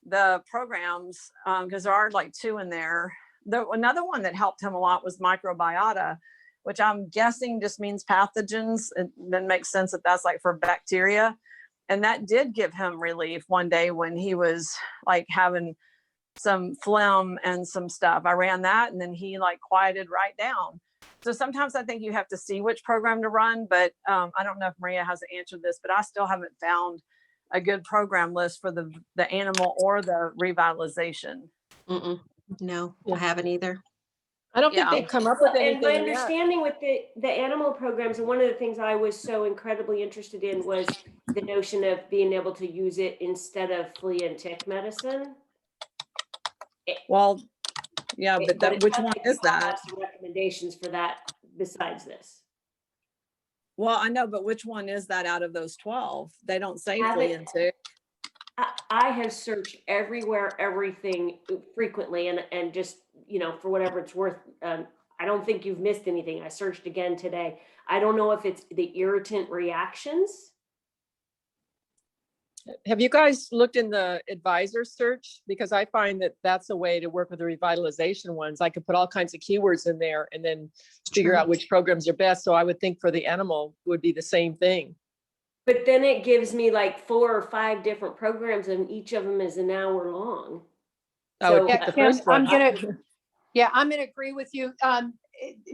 the programs, because there are like 2 in there. Another one that helped him a lot was microbiota, which I'm guessing just means pathogens. It then makes sense that that's like for bacteria. And that did give him relief one day when he was like having some phlegm and some stuff. I ran that and then he like quieted right down. So sometimes I think you have to see which program to run, but I don't know if Maria has answered this, but I still haven't found a good program list for the animal or the revitalization. No, I haven't either. I don't think Yeah. they've come up with And my anything yet. understanding with the animal programs, and one of the things I was so incredibly interested in was the notion of being able to use it instead of flea and tick medicine. Well, yeah, but But it which sounds one like you is all have that? some recommendations for that besides this. Well, I know, but which one is that out of those 12? They don't say Have flea it- and tick. I have searched everywhere, everything frequently, and just, for whatever it's worth, I don't think you've missed anything. I searched again today. I don't know if it's the irritant reactions. Have you guys looked in the advisor search? Because I find that that's a way to work with the revitalization ones. I could put all kinds of keywords in there and then figure True. out which programs are best. So I would think for the animal would be the same thing. But then it gives me like 4 or 5 different programs, and each of them is an hour long. I would So, pick the Kim, first one. I'm gonna agree with you.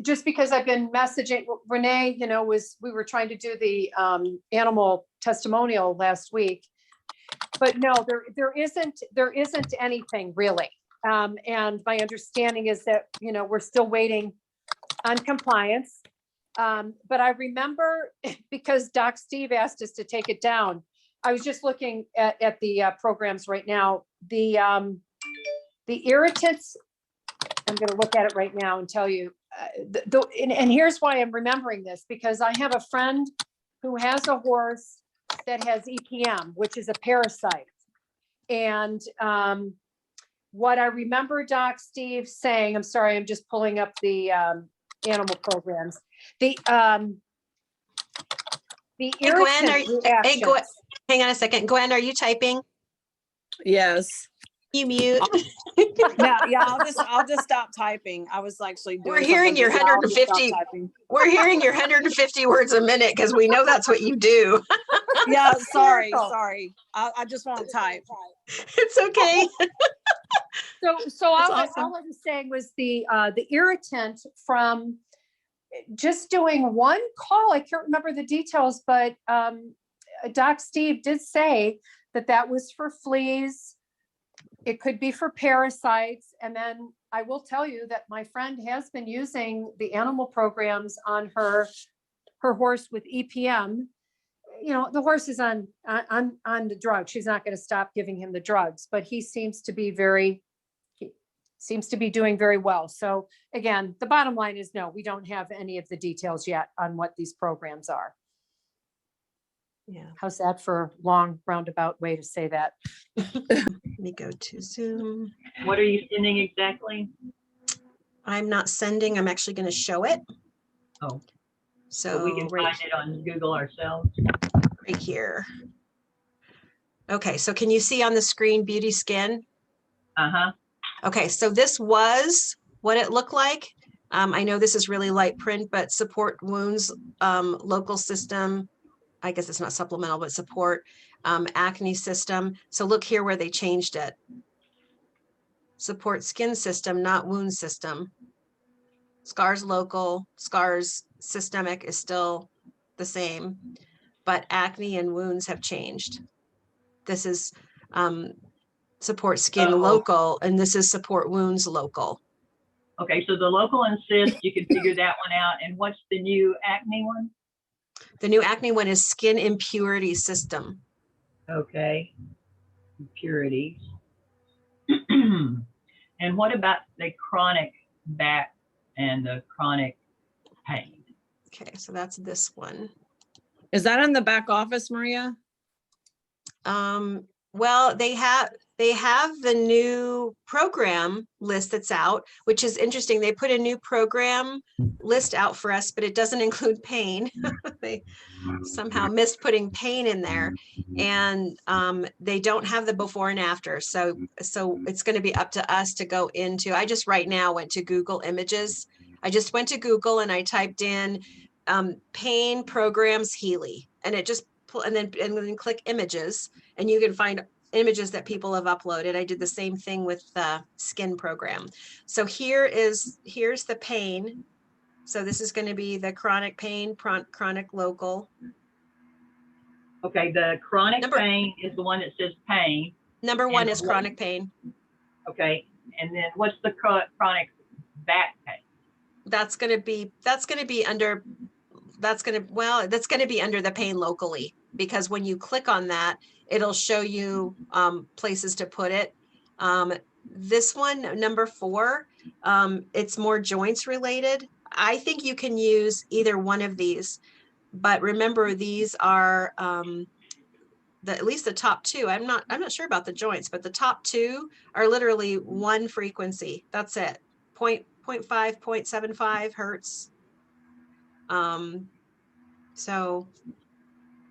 Just because I've been messaging Renee, we were trying to do the animal testimonial last week. But no, there isn't anything really. And my understanding is that, we're still waiting on compliance. But I remember, because Doc Steve asked us to take it down, I was just looking at the programs right now. The irritants, I'm going to look at it right now and tell you. And here's why I'm remembering this, because I have a friend who has a horse that has EPM, which is a parasite. And what I remember Doc Steve saying, I'm sorry, I'm just pulling up the animal programs. The Hey, Gwen, irritant reactions. hang on a second. Gwen, are you typing? Yes. You mute. Yeah, I'll just stop typing. I was actually doing We're hearing your something, but I'll just stop 150 typing. We're hearing your 150 words a minute because we know that's what you do. Yeah, sorry. Hysterical. I just won't type. It's okay. So all That's awesome. I was saying was the irritant from just doing one call. I can't remember the details, but Doc Steve did say that was for fleas. It could be for parasites. And then I will tell you that my friend has been using the animal programs on her horse with EPM. The horse is on the drug. She's not going to stop giving him the drugs, but he seems to be doing very well. So again, the bottom line is no, we don't have any of the details yet on what these programs are. Yeah. How's that for a long roundabout way to say that? Let me go to Zoom. What are you sending exactly? I'm not sending. I'm actually going to show it. Oh. So We can find it on Google ourselves. right here. Okay, so can you see on the screen Beauty Skin? Uh-huh. Okay, so this was what it looked like. I know this is really light print, but support wounds, local system. I guess it's not supplemental, but support, acne system. So look here where they changed it. Support skin system, not wound system. Scars local, scars systemic is still the same. but acne and wounds have changed. This is support skin Oh. local, and this is support wounds local. Okay, so the local and cyst, you can figure that one out. And what's the new acne one? The new acne one is skin impurity system. Okay, impurities. And what about the chronic back and the chronic pain? Okay, so that's this one. Is that in the back office, Maria? Well, they have the new program list that's out, which is interesting. They put a new program list out for us, but it doesn't include pain. They somehow missed putting pain in there, and they don't have the before and after. So it's going to be up to us to go into. I just right now went to Google Images. I just went to Google and I typed in pain programs Healy, and it just and then click images, and you can find images that people have uploaded. I did the same thing with the skin program. So here's the pain. So this is going to be the chronic pain, chronic local. Okay, the chronic pain is the one that says pain. Number one is chronic pain. Okay, and then what's the chronic back pain? That's going to be under the pain locally, because when you click on that, it'll show you places to put it. This one, number 4, it's more joints related. I think you can use either one of these, but remember these are at least the top 2. I'm not sure about the joints, but the top 2 are literally one frequency. That's it. 0.5, 0.75 hertz. So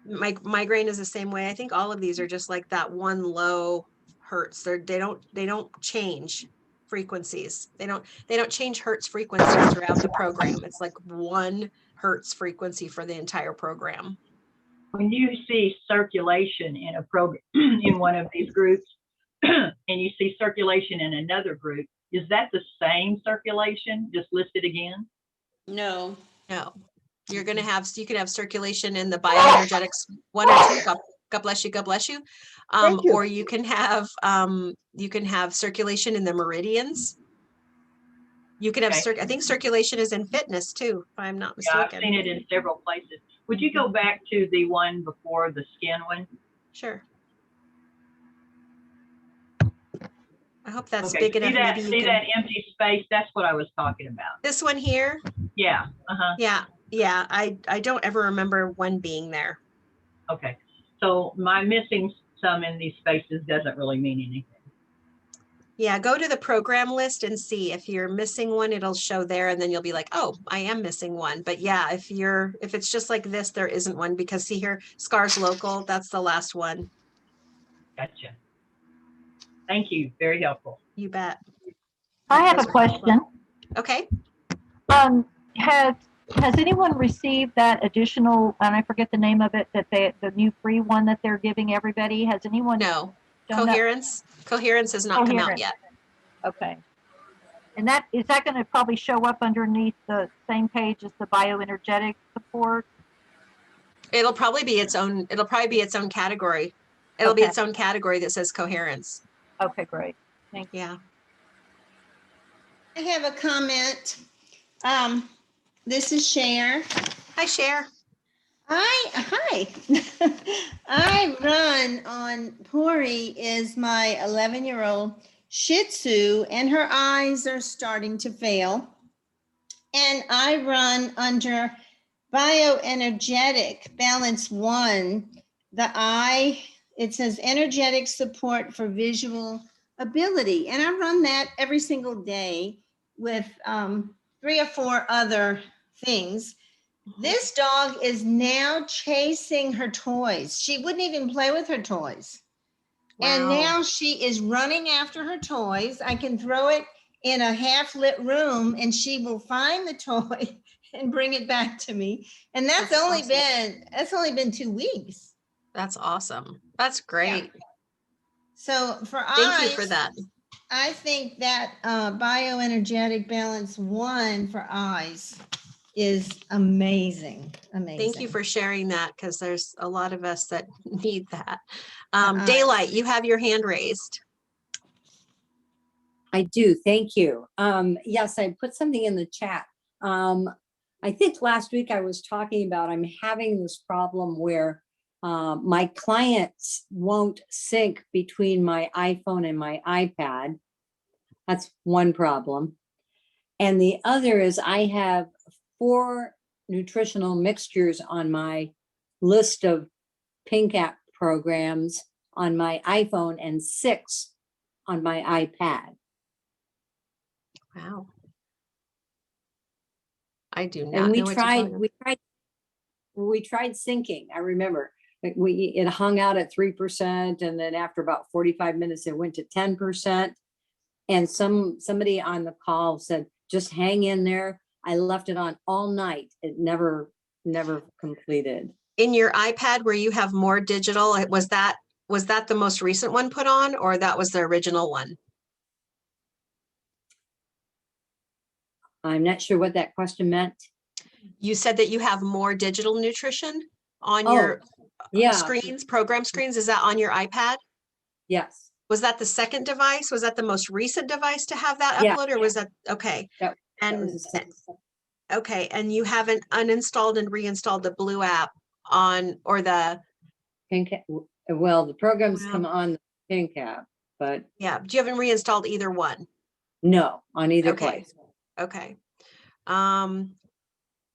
migraine is the same way. I think all of these are just like that one low hertz. They don't change frequencies. They don't change hertz frequency throughout the program. It's like 1 hertz frequency for the entire program. When you see circulation in a program in one of these groups, and you see circulation in another group, is that the same circulation just listed again? No. You can have circulation in the bioenergetics 1 or 2. God bless you. God bless you. Or you can have circulation in the meridians. You can have I think circulation is in fitness too, if I'm not mistaken. Yeah, I've seen it in several places. Would you go back to the one before the skin one? Sure. I hope that's big enough. Maybe you can... that empty space? That's what I was talking about. This one here? Yeah. Yeah. I don't ever remember one being there. Okay. So my missing some in these spaces doesn't really mean anything. Yeah, go to the program list and see if you're missing one, it'll show there, and then you'll be like, oh, I am missing one. But yeah, if it's just like this, there isn't one, because see here, scars local, that's the last one. Gotcha. Thank you. Very helpful. You bet. I have a question. Okay. Has anyone received that additional, and I forget the name of it, the new free one that they're giving everybody? Has anyone? No. Coherence has not come out yet. Okay. And is that going to probably show up underneath the same page as the bioenergetic support? It'll probably be its own category. It'll be its own category that says coherence. Okay, great. Thank you. Yeah. I have a comment. This is Cher. Hi, Cher. Hi. I run on Pori is my 11-year-old Shih Tzu, and her eyes are starting to fail. And I run under bioenergetic balance 1. The eye, it says energetic support for visual ability. And I run that every single day with 3 or 4 other things. This dog is now chasing her toys. She wouldn't even play with her toys. Wow. And now she is running after her toys. I can throw it in a half-lit room and she will find the toy and bring it back to me. And that's only been 2 weeks. That's awesome. That's great. Yeah. So thank you for that. I think that bioenergetic balance 1 for eyes is amazing, amazing. Thank you for sharing that, because there's a lot of us that need that. Uh-uh. Daylight, you have your hand raised. I do, thank you. Yes, I put something in the chat. I think last week I was talking about I'm having this problem where my clients won't sync between my iPhone and my iPad. That's one problem. And the other is I have 4 nutritional mixtures on my list of Pink app programs on my iPhone and 6 on my iPad. Wow. I do not And we know what you're tried, talking about. we tried syncing. I remember it hung out at 3%, and then after about 45 minutes, it went to 10%. And somebody on the call said, just hang in there. I left it on all night. It never completed. In your iPad where you have more digital, was that the most recent one put on, or that was the original one? I'm not sure what that question meant. You said that you have more digital nutrition on Oh, your yeah. screens, program screens. Is that on your iPad? Yes. Was that the second device? Was that the most recent device to have that Yeah. upload, or was that okay? That And was the second. okay, and you haven't uninstalled and reinstalled the Blue app on, or the Pink, well, the programs Well- come on the Pink app, but yeah, you haven't reinstalled either one. no, on either Okay. place. Okay.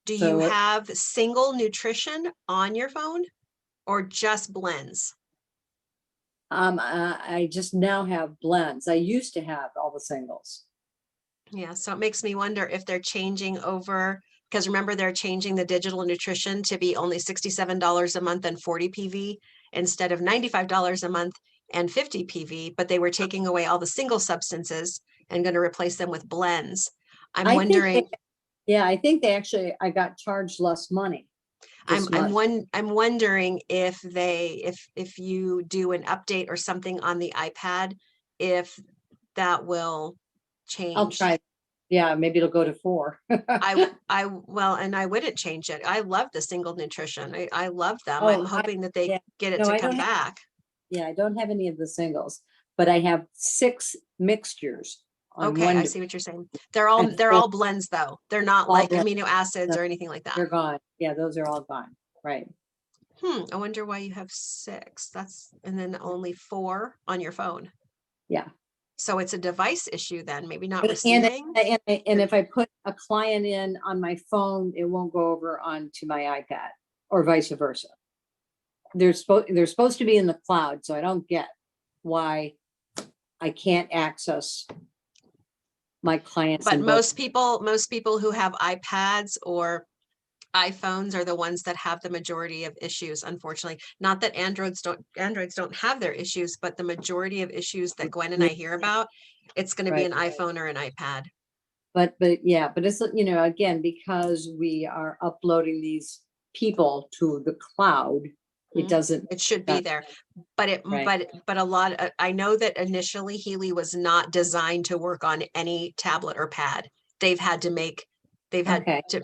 Do So you it- have single nutrition on your phone or just blends? I just now have blends. I used to have all the singles. Yeah, so it makes me wonder if they're changing over, because remember they're changing the digital nutrition to be only $67 a month and 40 PV instead of $95 a month and 50 PV, but they were taking away all the single substances and going to replace them with blends. I'm I think wondering, Yeah, I think I got charged less money. this month. I'm wondering if if you do an update or something on the iPad, if that will change. I'll try. Yeah, maybe it'll go to 4. Well, and I wouldn't change it. I love the single nutrition. I love them. Oh, I'm hoping that they yeah. get it No, to I come don't have- back. Yeah, I don't have any of the singles, but I have 6 mixtures on Okay, one. I see what you're saying. They're all And four- blends though. They're not All like blends. amino acids No, or anything like that. They're gone. Yeah, those are all gone. Right. I wonder why you have 6. And then only 4 on your phone. Yeah. So it's a device issue then, maybe not And receiving. if I put a client in on my phone, it won't go over onto my iPad or vice versa. They're supposed to be in the cloud, so I don't get why I can't access my clients. But in both. most people who have iPads or iPhones are the ones that have the majority of issues, unfortunately. Not that Androids don't have their issues, but the majority of issues that Gwen and I hear about, it's going to be an iPhone or an iPad. But it's, again, because we are uploading these people to the cloud, it doesn't. It should be there, but Right. but a lot, I know that initially Healy was not designed to work on any tablet or pad. They've had Okay. to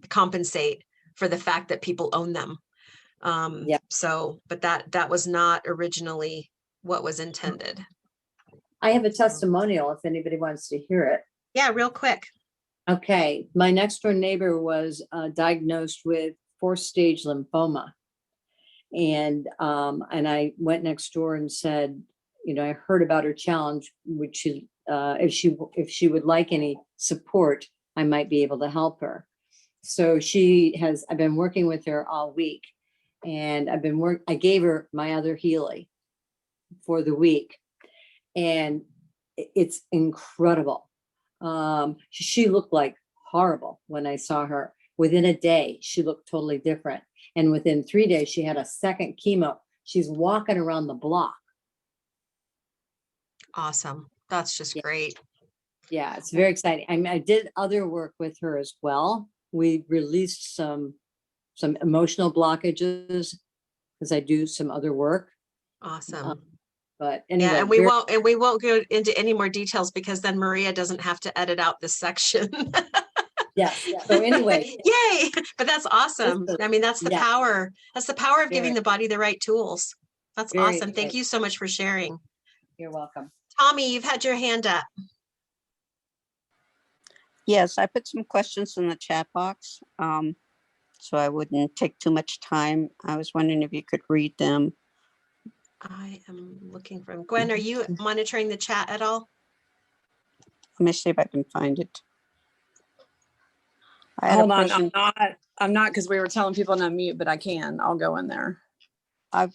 compensate for the fact that people own them. Yeah. So, but that was not originally what was intended. I have a testimonial if anybody wants to hear it. Yeah, real quick. Okay, my next door neighbor was diagnosed with 4th-stage lymphoma. And I went next door and said, I heard about her challenge, which is if she would like any support, I might be able to help her. So I've been working with her all week, and I gave her my other Healy for the week, and it's incredible. She looked like horrible when I saw her. Within a day, she looked totally different. And within 3 days, she had a second chemo. She's walking around the block. Awesome. That's just great. Yeah, it's very exciting. I did other work with her as well. We released some emotional blockages because I do some other work. Awesome. But anyway, Yeah, and we won't go into any more details because then Maria doesn't have to edit out this section. Yes. So anyway, Yay, but that's awesome. I mean, that's the Yeah. power. That's the power of giving Very. the body the right tools. That's Very awesome. Thank good. you so much for sharing. You're welcome. Tommy, you've had your hand up. Yes, I put some questions in the chat box, so I wouldn't take too much time. I was wondering if you could read them. I am looking for him. Gwen, are you monitoring the chat at all? Let me see if I can find it. I had Hold a on, person, I'm not because we were telling people to unmute, but I can. I'll go in there. I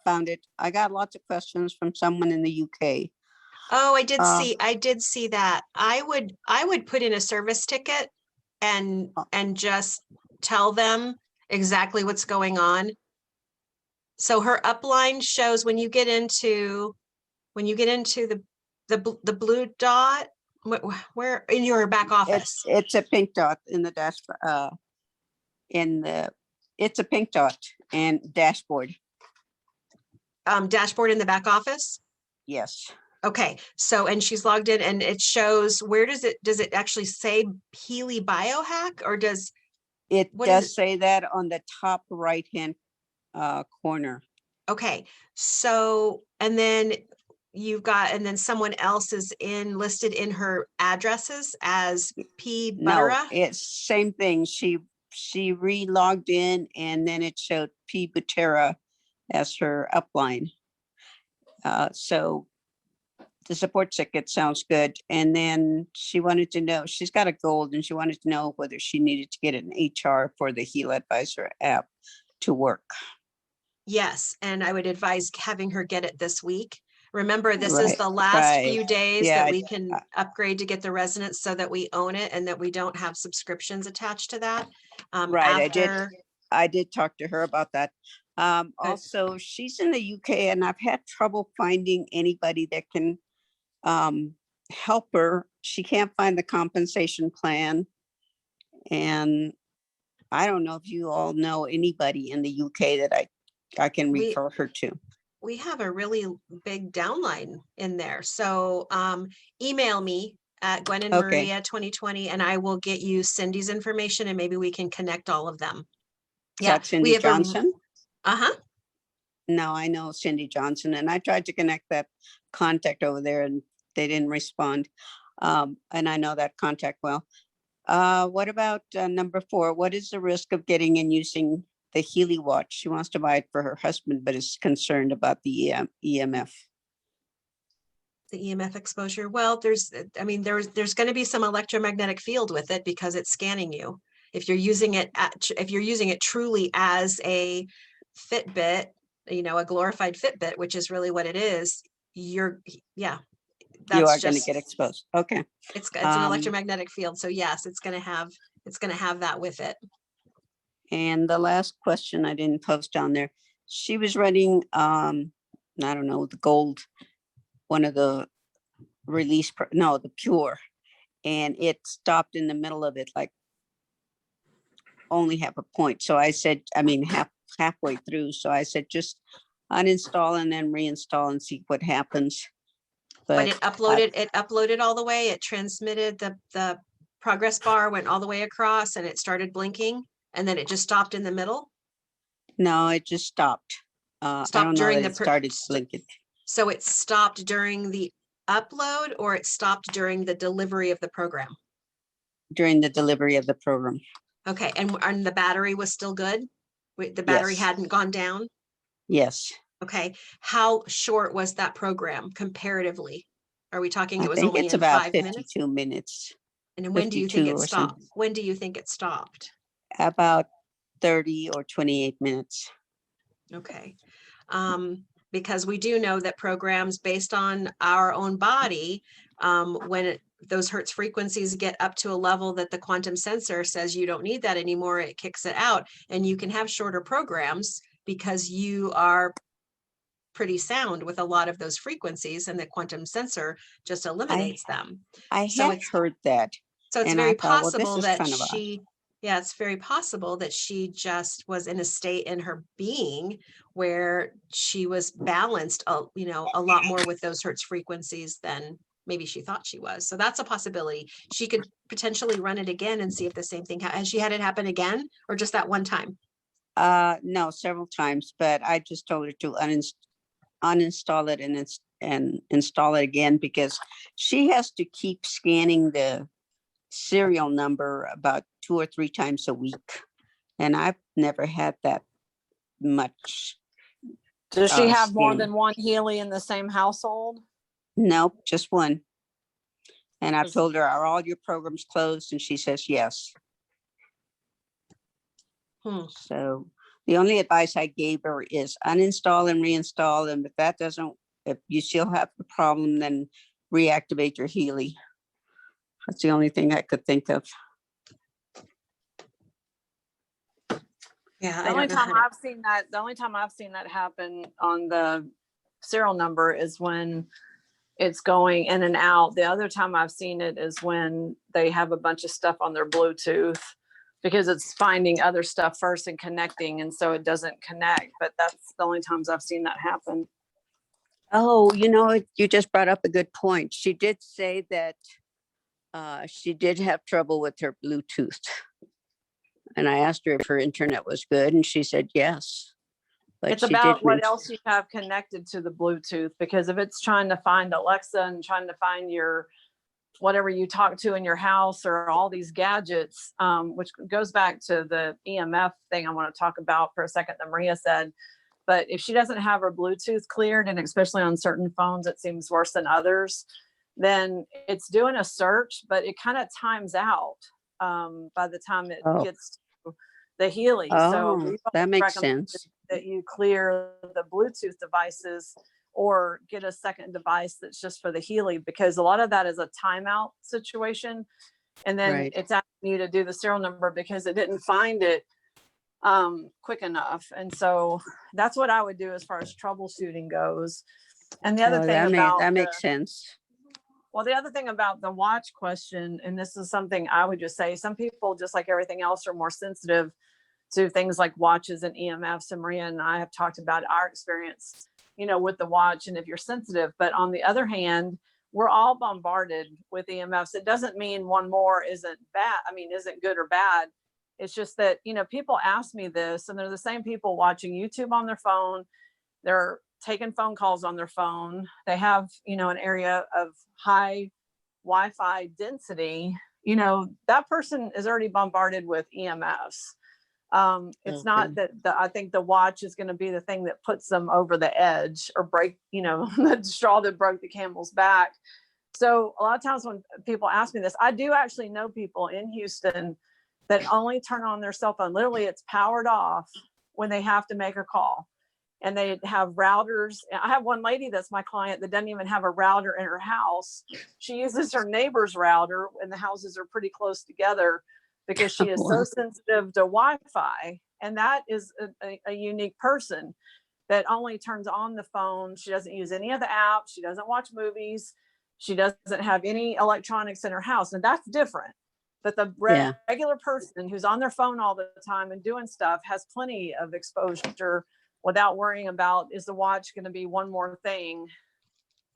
found it. I got lots of questions from someone in the UK. Oh, I did see that. I would put in a service ticket and just tell them exactly what's going on. So her upline shows when you get into the blue dot, where in your back office. It's a pink dot in the dash, it's a pink dot and dashboard. Dashboard in the back office. Yes. Okay, so, and she's logged in and it shows, where does it actually say Healy Biohack, or does? It What does is it? say that on the top right-hand corner. Okay, so, and then you've got, and then someone else is listed in her addresses as P. No, Buttera? it's same thing. She re-logged in and then it showed P. Butera as her upline. So the support ticket sounds good. And then she wanted to know, she's got a gold and she wanted to know whether she needed to get an HR for the Heal Advisor app to work. Yes, and I would advise having her get it this week. Remember, this is Right, the last right. few days Yeah, that we can upgrade to get the resonance so that we own it and that we don't have subscriptions attached to that. Right, After, I did talk to her about that. Also, she's in the UK and I've had trouble finding anybody that can help her. She can't find the compensation plan. And I don't know if you all know anybody in the UK that I can We- refer her to. we have a really big downline in there. So email me at Gwen and Okay. Maria 2020 and I will get you Cindy's information and maybe we can connect all of them. Is Yeah, that Cindy Johnson? Uh-huh. No, I know Cindy Johnson and I tried to connect that contact over there and they didn't respond. And I know that contact well. What about number 4? What is the risk of getting and using the Healy watch? She wants to buy it for her husband, but is concerned about the EMF. The EMF exposure. Well, there's going to be some electromagnetic field with it because it's scanning you. If you're using it truly as a Fitbit, a glorified Fitbit, which is really what it is, you are going to get exposed. Okay. It's an electromagnetic field. So yes, it's going to have that with it. And the last question I didn't post on there. She was running, I don't know, the gold, one of the the pure, and it stopped in the middle of it, like only half a point. So I said, halfway through. So I said, just uninstall and then reinstall and see what happens. But it uploaded all the way. It transmitted the progress bar, went all the way across and it started blinking and then it just stopped in the middle. No, it just stopped. I don't know that it started blinking. So it stopped during the upload or it stopped during the delivery of the program? During the delivery of the program. Okay, and the battery was still good? The battery Yes. hadn't gone down? Yes. Okay, how short was that program comparatively? Are we talking it was I think only it's in about 5 52 minutes? minutes. And when do you think 52 it or stopped? something. When do you think it stopped? About 30 or 28 minutes. Okay. Because we do know that programs based on our own body, when those Hertz frequencies get up to a level that the quantum sensor says you don't need that anymore, it kicks it out. And you can have shorter programs because you are pretty sound with a lot of those frequencies and the quantum sensor just eliminates them. I had heard that. So it's and very I thought, well, this possible is that kind of odd. it's very possible that she just was in a state in her being where she was balanced, a lot more with those Hertz frequencies than maybe she thought she was. So that's a possibility. She could potentially run it again and see if the same thing, has she had it happen again or just that one time? No, several times, but I just told her to uninstall it and install it again, because she has to keep scanning the serial number about 2 or 3 times a week. And I've never had that much. Does she have more scanning. than one Healy in the same household? Nope, just one. And I've Is- told her, are all your programs closed? And she says, yes. So the only advice I gave her is uninstall and reinstall. And if that doesn't, if you still have the problem, then reactivate your Healy. That's the only thing I could think of. Yeah, The only time I've seen that happen on the serial number is when it's going in and out. The other time I've seen it is when they have a bunch of stuff on their Bluetooth, because it's finding other stuff first and connecting, and so it doesn't connect. But that's the only times I've seen that happen. Oh, you just brought up a good point. She did say that she did have trouble with her Bluetooth. And I asked her if her internet was good, and she said yes. But It's she about did what mention- else you have connected to the Bluetooth, because if it's trying to find Alexa and trying to find your whatever you talk to in your house or all these gadgets, which goes back to the EMF thing I want to talk about for a second that Maria said. But if she doesn't have her Bluetooth cleared, and especially on certain phones, it seems worse than others, then it's doing a search, but it kind of times out by the time it gets to the Healy. So Oh, we that makes recommend sense. that you clear the Bluetooth devices or get a second device that's just for the Healy, because a lot of that is a timeout situation. And then Right. it's asking you to do the serial number because it didn't find it quick enough. And so that's what I would do as far as troubleshooting goes. And the other Oh, thing about that makes sense. well, the other thing about the watch question, and this is something I would just say, some people, just like everything else, are more sensitive to things like watches and EMFs. And Maria and I have talked about our experience, with the watch, and if you're sensitive. But on the other hand, we're all bombarded with EMFs. It doesn't mean one more isn't bad. Isn't good or bad. It's just that, people ask me this, and they're the same people watching YouTube on their phone. They're taking phone calls on their phone. They have, an area of high Wi-Fi density. That person is already bombarded with EMFs. It's not that I think the watch is going to be the thing that puts them over the edge or break, the straw that broke the camel's back. So a lot of times when people ask me this, I do actually know people in Houston that only turn on their cell phone. Literally, it's powered off when they have to make a call. And they have routers. I have one lady that's my client that doesn't even have a router in her house. She uses her neighbor's router, and the houses are pretty close together, because she is so sensitive to Wi-Fi. And that is a unique person that only turns on the phone. She doesn't use any of the apps. She doesn't watch movies. She doesn't have any electronics in her house. And that's different. But the regular person who's on their phone all the time and doing stuff has plenty of exposure without worrying about, is the watch going to be one more thing,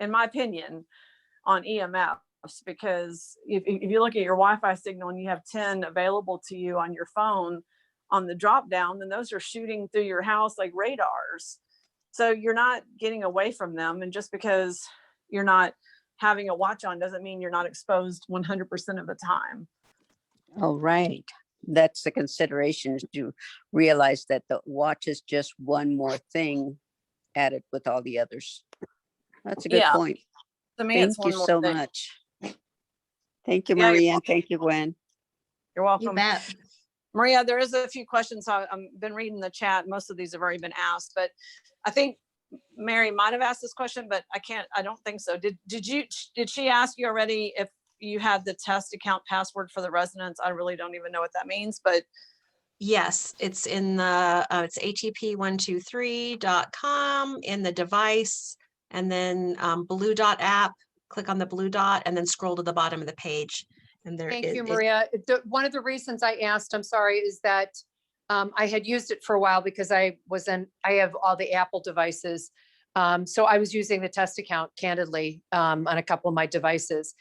in my opinion, on EMFs. Because if you look at your Wi-Fi signal and you have 10 available to you on your phone on the drop down, then those are shooting through your house like radars. So you're not getting away from them. And just because you're not having a watch on doesn't mean you're not exposed 100% of the time. Oh, right. That's the consideration, is to realize that the watch is just one more thing added with all the others. That's a good point. To me, Thank it's one you more so thing. much. Thank you, Yeah, you're Maria. And thank you, Gwen. You're welcome. You bet. Maria, there is a few questions. I've been reading the chat. Most of these have already been asked, but I think Mary might have asked this question, but I don't think so. Did she ask you already if you had the test account password for the residents? I really don't even know what that means, but Yes, it's in the, it's atp123.com in the device, and then Blue Dot app, click on the blue dot and then scroll to the bottom of the page. And there Thank you, Maria. One of the reasons I asked, I'm sorry, is that I had used it for a while because I have all the Apple devices, So I was using the test account candidly on a couple of my devices.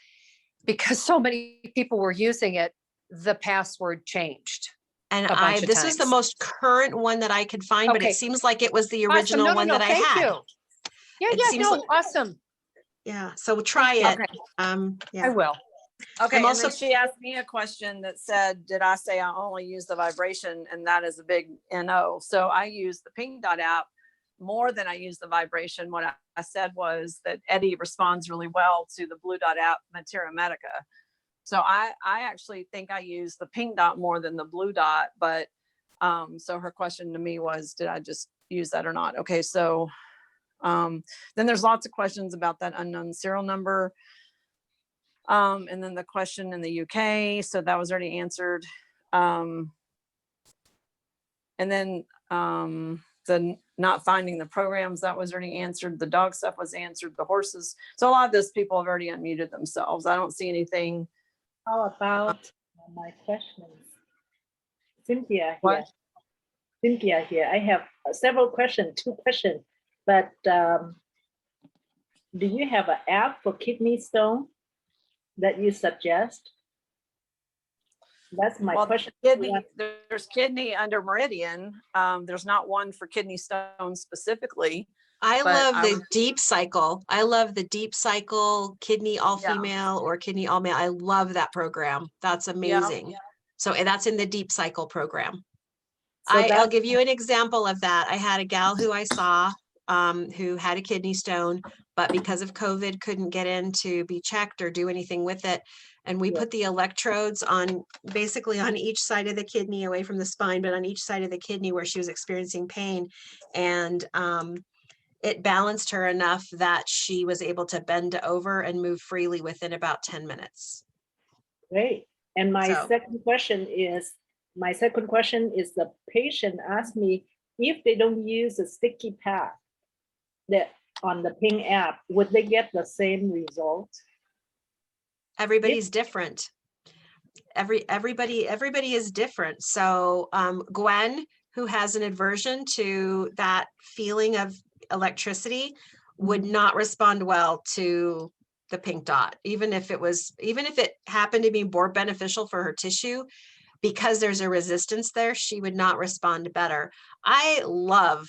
Because so many people were using it, the password changed. And a bunch of this is the times. most current one that I could find, but Okay. it seems like it was the Awesome. original No, no, one no, that I thank had. you. Yeah, It yeah, seems no, like- awesome. Yeah, so try Thank it. you. Okay. I Yeah. will. Okay, I'm and also- then she asked me a question that said, did I say I only use the vibration? And that is a big no. So I use the Pink Dot app more than I use the vibration. What I said was that Eddie responds really well to the Blue Dot app, Materia Medica. So I actually think I use the Pink Dot more than the Blue Dot, but so her question to me was, did I just use that or not? Okay, so then there's lots of questions about that unknown serial number. And then the question in the UK, so that was already answered. And then the not finding the programs, that was already answered. The dog stuff was answered, the horses. So a lot of those people have already unmuted themselves. I don't see anything. How about my questions? Cynthia here. What? Cynthia here. I have several questions, 2 questions, but do you have an app for kidney stone that you suggest? That's my Well, question. there's kidney under Meridian. There's not one for kidney stone specifically. I But love I the would- deep cycle. I love the deep cycle kidney all Yeah. female or kidney all male. I love that program. That's amazing. So that's in the deep cycle program. So I'll that- give you an example of that. I had a gal who I saw who had a kidney stone, but because of COVID couldn't get in to be checked or do anything with it. And we Yeah. put the electrodes on basically on each side of the kidney away from the spine, but on each side of the kidney where she was experiencing pain. And it balanced her enough that she was able to bend over and move freely within about 10 minutes. Great. And my So- second question is the patient asked me if they don't use a sticky pad that on the Ping app, would they get the same result? Everybody's different. Everybody is different. So Gwen, who has an aversion to that feeling of electricity, would not respond well to the Pink Dot, even if it happened to be more beneficial for her tissue. Because there's a resistance there, she would not respond better. I love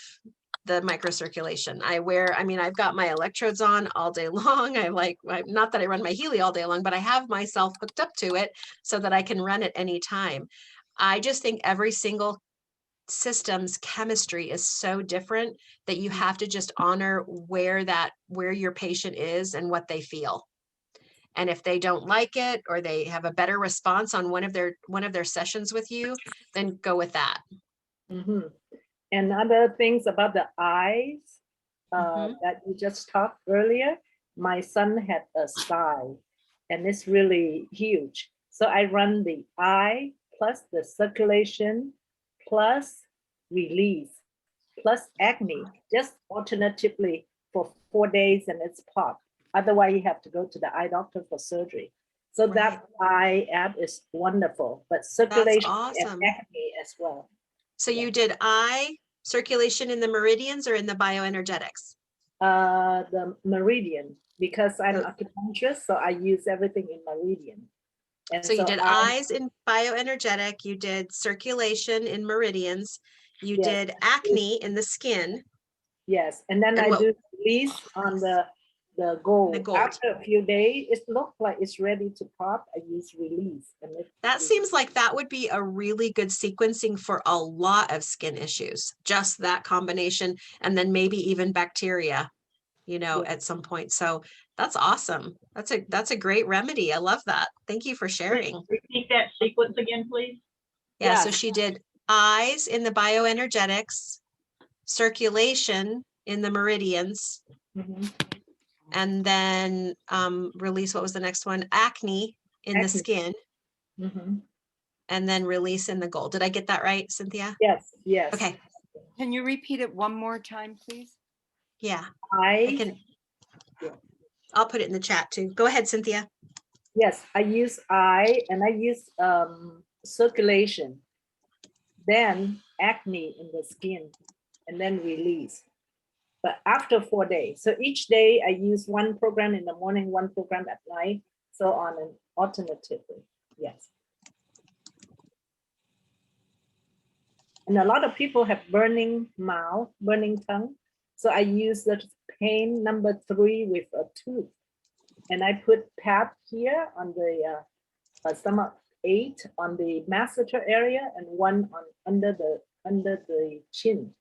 the microcirculation. I've got my electrodes on all day long. Not that I run my Healy all day long, but I have myself hooked up to it so that I can run it anytime. I just think every single system's chemistry is so different that you have to just honor where your patient is and what they feel. And if they don't like it, or they have a better response on one of their sessions with you, then go with that. Mhm. And other things about the eyes that you just talked earlier, my son had a sty and it's really huge. So I run the eye plus the circulation plus release plus acne, just alternatively for 4 days and it's popped. Otherwise, you have to go to the eye doctor for surgery. So that eye app is wonderful, but circulation awesome. and acne as well. So you did eye circulation in the meridians or in the bioenergetics? The meridian, because I'm So- acupuncturist, so I use everything in meridian. And So you did eyes in bioenergetic, you did circulation in meridians, you Yes. did acne in the skin. Yes, and then And I what- do release on the gold. gold. After a few days, it looks like it's ready to pop. I use release. And That seems like that would be a really good sequencing for a lot of skin issues, just that combination, and then maybe even bacteria, Yeah. at some point. So that's awesome. That's a great remedy. I love that. Thank you for sharing. Repeat that sequence again, please. Yeah, so Yeah. she did eyes in the bioenergetics, circulation in the meridians, Mhm. and then release, what was the next one? Acne in the Acne. skin, Mhm. and then release in the gold. Did I get that right, Cynthia? Yes, yes. Okay, Can you repeat it one more time, please? yeah, I can. Yeah. I'll put it in the chat too. Go ahead, Cynthia. Yes, I use eye and I use circulation, then acne in the skin, and then release. but after 4 days. So each day I use one program in the morning, one program at night, so on and alternatively. Yes. And a lot of people have burning mouth, burning tongue. So I use the pain number 3 with a tooth. And I put pap here on the stomach 8 on the masseter area and 1 on under the chin.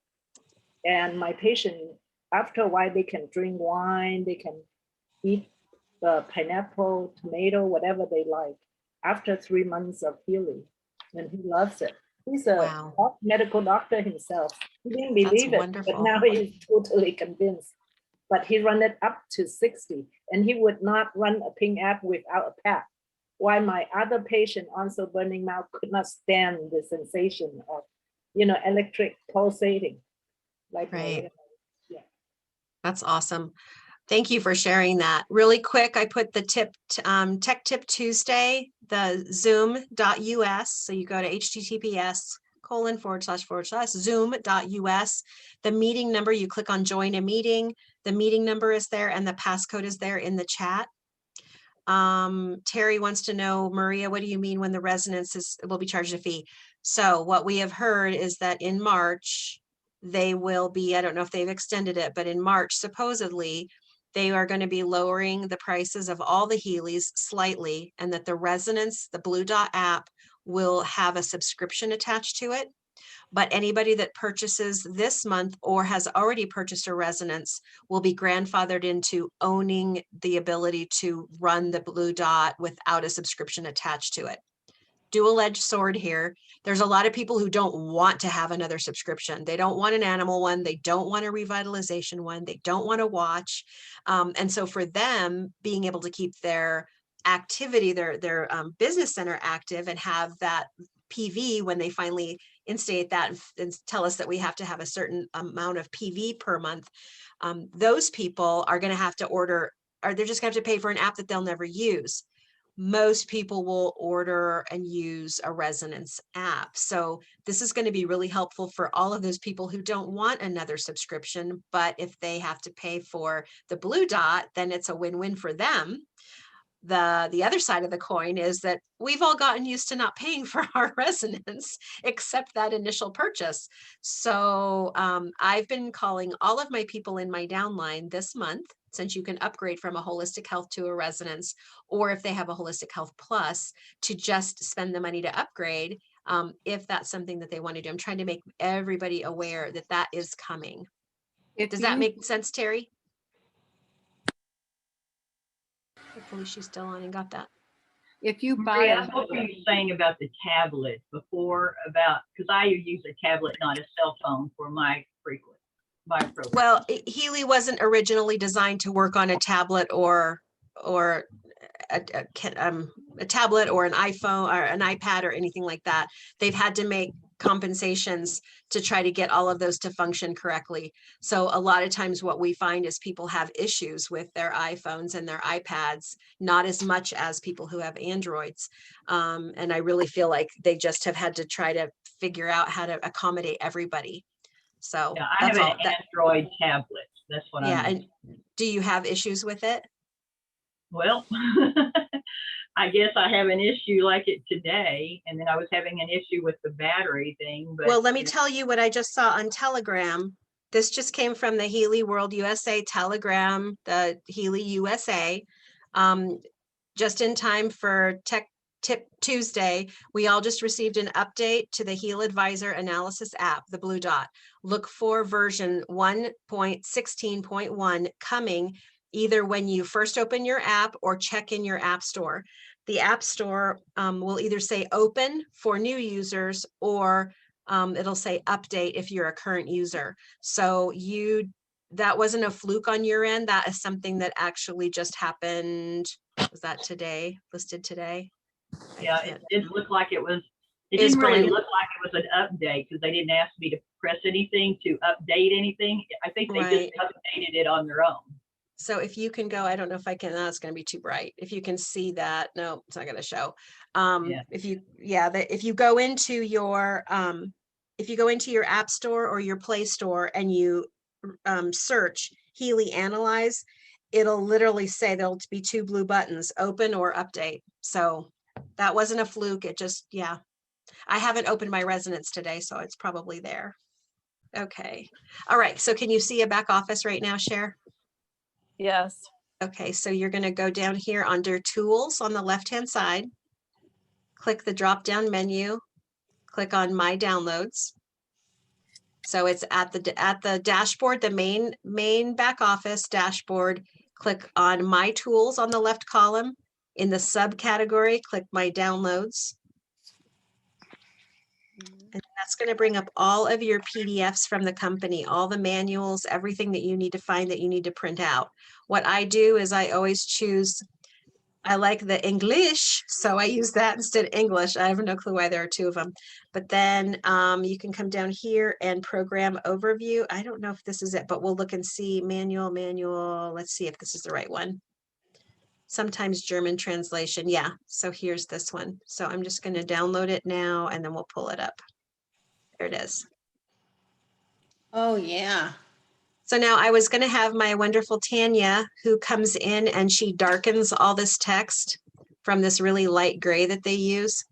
And my patient, after a while, they can drink wine, they can eat the pineapple, tomato, whatever they like, after 3 months of healing. And he loves it. He's a Wow. medical doctor himself. He didn't That's believe it, wonderful. but now he's totally convinced. But he run it up to 60, and he would not run a pink app without a pap. While my other patient, also burning mouth, could not stand the sensation of, electric pulsating. Like Right. yeah. That's awesome. Thank you for sharing that. Really quick, I put the Tech Tip Tuesday, the zoom.us. So you go to https://zoom.us. The meeting number, you click on join a meeting. The meeting number is there and the passcode is there in the chat. Terry wants to know, Maria, what do you mean when the resonance will be charged a fee? So what we have heard is that in March, they will be, I don't know if they've extended it, but in March, supposedly, they are going to be lowering the prices of all the Healys slightly, and that the Resonance, the Blue Dot app, will have a subscription attached to it. But anybody that purchases this month or has already purchased a Resonance will be grandfathered into owning the ability to run the Blue Dot without a subscription attached to it. Dual-edged sword here. There's a lot of people who don't want to have another subscription. They don't want an animal one. They don't want a revitalization one. They don't want to watch. And so for them, being able to keep their activity, their business center active and have that PV when they finally instate that and tell us that we have to have a certain amount of PV per month, those people are going to have to order, or they're just going to have to pay for an app that they'll never use. Most people will order and use a Resonance app. So this is going to be really helpful for all of those people who don't want another subscription, but if they have to pay for the Blue Dot, then it's a win-win for them. The other side of the coin is that we've all gotten used to not paying for our Resonance except that initial purchase. So I've been calling all of my people in my downline this month, since you can upgrade from a Holistic Health to a Resonance, or if they have a Holistic Health Plus, to just spend the money to upgrade if that's something that they want to do. I'm trying to make everybody aware that that is coming. Does that make sense, Terry? Hopefully she's still on and got that. If you buy Maria, what were you saying about the tablet before, because I use a tablet, not a cell phone, for my program. Well, Healy wasn't originally designed to work on a tablet or a tablet or an iPhone or an iPad or anything like that. They've had to make compensations to try to get all of those to function correctly. So a lot of times what we find is people have issues with their iPhones and their iPads, not as much as people who have Androids. And I really feel like they just have had to try to figure out how to accommodate everybody. So yeah, I have an Android tablet. That's what I'm using. And do you have issues with it? Well, I guess I have an issue like it today, and then I was having an issue with the battery thing. But well, let me tell you what I just saw on Telegram. This just came from the Healy World USA Telegram, the Healy USA. Just in time for Tech Tip Tuesday, we all just received an update to the Heal Advisor Analysis app, the Blue Dot. Look for version 1.16.1 coming either when you first open your app or check in your app store. The app store will either say open for new users or it'll say update if you're a current user. So that wasn't a fluke on your end. That is something that actually just happened. Was that today, listed today? Yeah, it did look like it was. It didn't really look like it was an update because they didn't ask me to press anything to update anything. I think they just updated it on their own. So if you can go, I don't know if I can, that's going to be too bright. If you can see that, no, it's not going to show. If you go into your, app store or your Play Store and you search Healy Analyze, it'll literally say there'll be 2 blue buttons, open or update. So that wasn't a fluke. It just, yeah. I haven't opened my resonance today, so it's probably there. Okay. All right. So can you see a back office right now, Cher? Yes. Okay. So you're going to go down here under tools on the left-hand side, click the drop-down menu, click on my downloads. So it's at the dashboard, the main back office dashboard, click on my tools on the left column. In the subcategory, click my downloads. And that's going to bring up all of your PDFs from the company, all the manuals, everything that you need to find that you need to print out. What I do is I always choose, I like the English, so I use that instead of English. I have no clue why there are 2 of them. But then you can come down here and program overview. I don't know if this is it, but we'll look and see manual. Let's see if this is the right one. Sometimes German translation. Yeah, so here's this one. So I'm just going to download it now and then we'll pull it up. There it is. Oh, yeah. So now I was going to have my wonderful Tanya, who comes in and she darkens all this text from this really light gray that they use.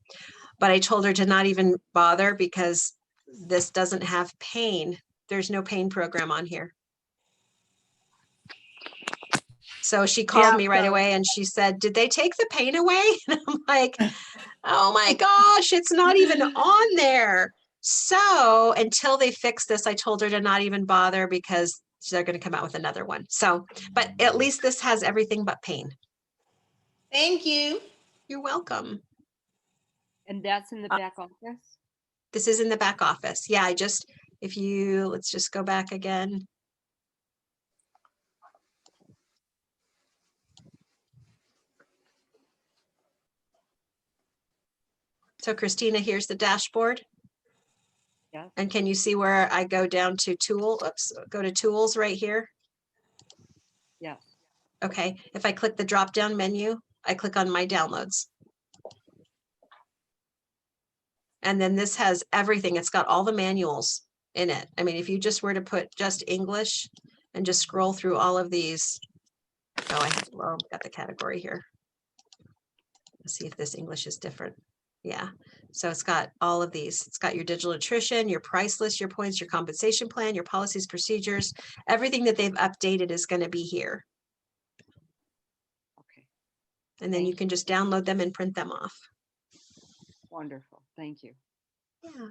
But I told her to not even bother because this doesn't have pain. There's no pain program on here. So she called me right away and she said, did they take the pain away? And I'm like, oh my gosh, it's not even on there. So until they fix this, I told her to not even bother because they're going to come out with another one. So, but at least this has everything but pain. Thank you. You're welcome. And that's in the back office? This is in the back office. Yeah, let's just go back again. So Christina, here's the dashboard. Yeah. And can you see where I go down to go to tools right here? Yeah. Okay, if I click the drop-down menu, I click on my downloads. And then this has everything. It's got all the manuals in it. I mean, if you just were to put just English and just scroll through all of these. Oh, I've got the category here. Let's see if this English is different. Yeah, so it's got all of these. It's got your digital nutrition, your price list, your points, your compensation plan, your policies, procedures. Everything that they've updated is going to be here. Okay. And then you can just download them and print them off. Wonderful. Thank you. Yeah.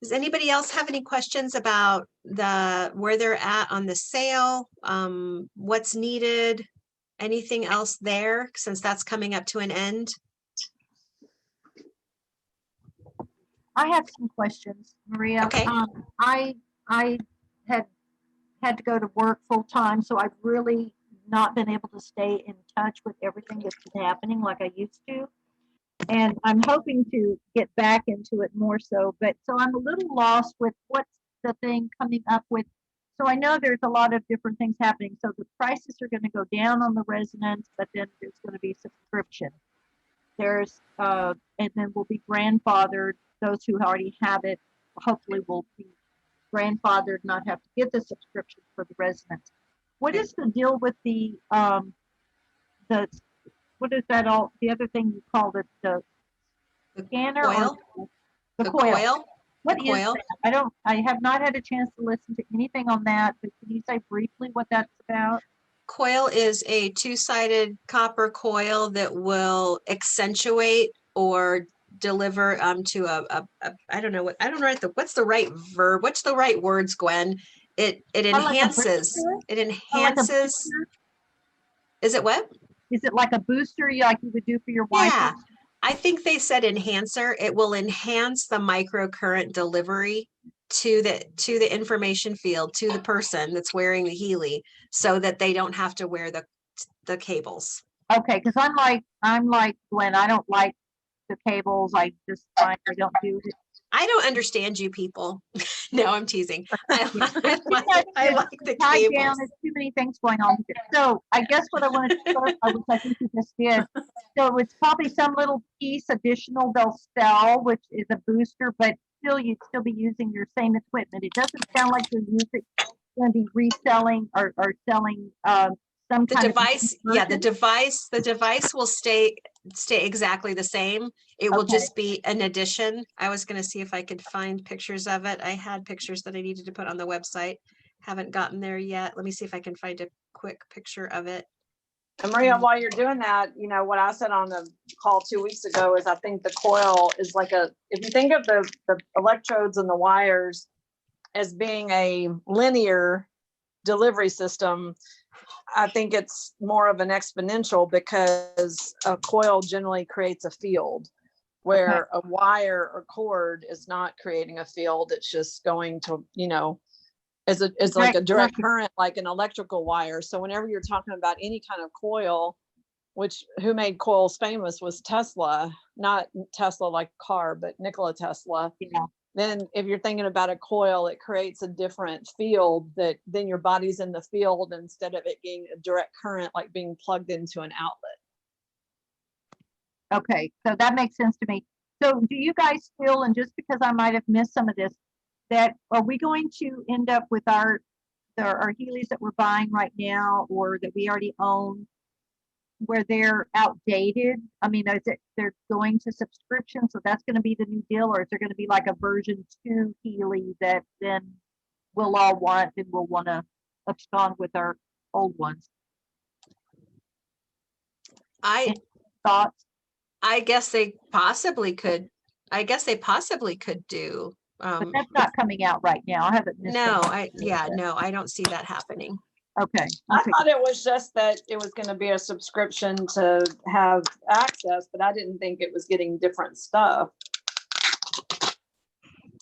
Does anybody else have any questions about where they're at on the sale? What's needed? Anything else there since that's coming up to an end? I have some questions, Maria. Okay. I had to go to work full time, so I've really not been able to stay in touch with everything that's been happening like I used to. And I'm hoping to get back into it more so, but so I'm a little lost with what's the thing coming up with. So I know there's a lot of different things happening. So the prices are going to go down on the resonance, but then there's going to be subscription. There's and then we'll be grandfathered. Those who already have it hopefully will be grandfathered, not have to get the subscription for the resonance. What is the deal with the what is that all the other thing you called it, the scanner Coil? or the coil? What is Coil? that? I have not had a chance to listen to anything on that, but can you say briefly what that's about? Coil is a 2-sided copper coil that will accentuate or deliver to I don't know what's the right verb, what's the right words, Gwen? It enhances, it enhances. Is it what? Is it like a booster like you would do for your wife? Yeah, I think they said enhancer. It will enhance the microcurrent delivery to the information field, to the person that's wearing the Healy, so that they don't have to wear the cables. Okay, because I'm like Gwen, I don't like the cables. I just find I don't do it. I don't understand you people. No, I'm teasing. I like the cables. Down, there's too many things going on. So I guess what I wanted to clarify, which I think you just did. So it's probably some little piece additional they'll sell, which is a booster, but still you'd still be using your same equipment. It doesn't sound like you're using going to be reselling or selling some The kind device, of yeah, the version? device will stay exactly the same. It will Okay. just be an addition. I was gonna see if I could find pictures of it. I had pictures that I needed to put on the website. Haven't gotten there yet. Let me see if I can find a quick picture of it. And Maria, while you're doing that, you know, what I said on the call 2 weeks ago is I think the coil is like if you think of the electrodes and the wires as being a linear delivery system, I think it's more of an exponential because a coil generally creates a field where a wire or cord is not creating a field. It's just going to, you know, is like a direct current, like an electrical wire. So whenever you're talking about any kind of coil, which who made coils famous was Tesla, not Tesla like car, but Nikola Tesla. Yeah. Then if you're thinking about a coil, it creates a different field that then your body's in the field instead of it being a direct current, like being plugged into an outlet. Okay, so that makes sense to me. So do you guys feel, and just because I might have missed some of this, that are we going to end up with our Heelys that we're buying right now or that we already own where they're outdated? I mean, is it they're going to subscription, so that's going to be the new deal, or is there going to be like a version 2 Heely that then we'll all want and we'll want to abscond with our old ones? Any thoughts? I guess they possibly could. I guess they possibly could do. But that's not coming out right now. I haven't missed No, it. no, I don't see that happening. Okay. I thought it was just that it was going to be a subscription to have access, but I didn't think it was getting different stuff.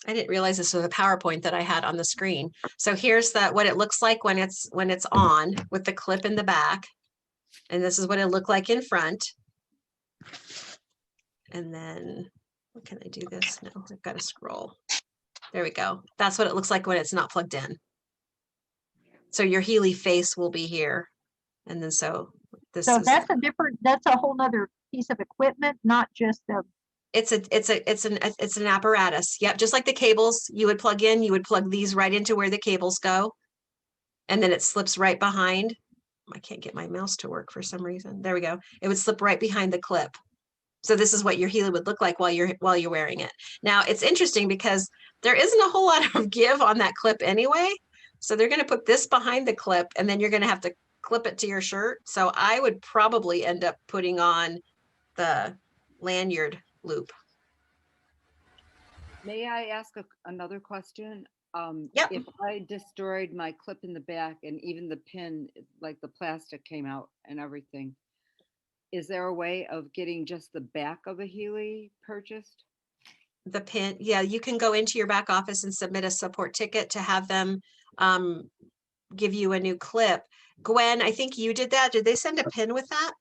I didn't realize this was a PowerPoint that I had on the screen. So here's what it looks like when it's on with the clip in the back. And this is what it looked like in front. And then, what can I do this? No, I've got to scroll. There we go. That's what it looks like when it's not plugged in. So your Heely face will be here. And then so this is. That's a whole nother piece of equipment, not just a. It's an apparatus. Yep. Just like the cables you would plug in, you would plug these right into where the cables go. And then it slips right behind. I can't get my mouse to work for some reason. There we go. It would slip right behind the clip. So this is what your Heely would look like while you're wearing it. Now it's interesting because there isn't a whole lot of give on that clip anyway. So they're going to put this behind the clip and then you're going to have to clip it to your shirt. So I would probably end up putting on the lanyard loop. May I ask another question? Yep. If I destroyed my clip in the back and even the pin, like the plastic came out and everything, is there a way of getting just the back of a Heely purchased? The pin, yeah, you can go into your back office and submit a support ticket to have them give you a new clip. Gwen, I think you did that. Did they send a pin with that?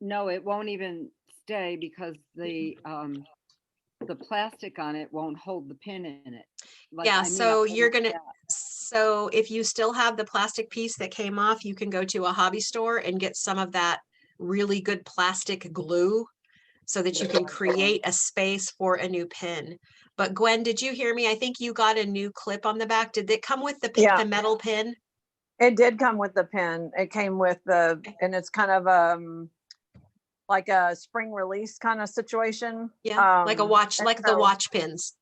No, it won't even stay because the plastic on it won't hold the pin in it. Like, yeah, so you're gonna, that. so if you still have the plastic piece that came off, you can go to a hobby store and get some of that really good plastic glue so that you can create a space for a new pin. But Gwen, did you hear me? I think you got a new clip on the back. Did it come with the pin, the metal pin? It did come with the pin. It came with and it's kind of like a spring release kind of situation. Yeah, like a watch, like the watch pins.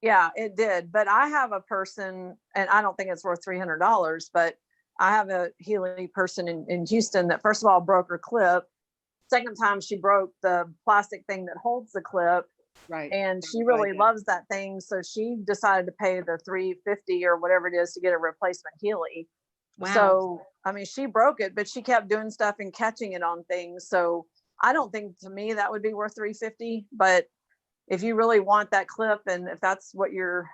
Yeah, it did. But I have a person, and I don't think it's worth $300, but I have a Heely person in Houston that first of all broke her clip. Second time she broke the plastic thing that holds the clip. Right. And she really loves that thing. So she decided to pay the $350 or whatever it is to get a replacement Heely. Wow. So, I mean, she broke it, but she kept doing stuff and catching it on things. So I don't think to me that would be worth $350, but if you really want that clip and if that's what you're,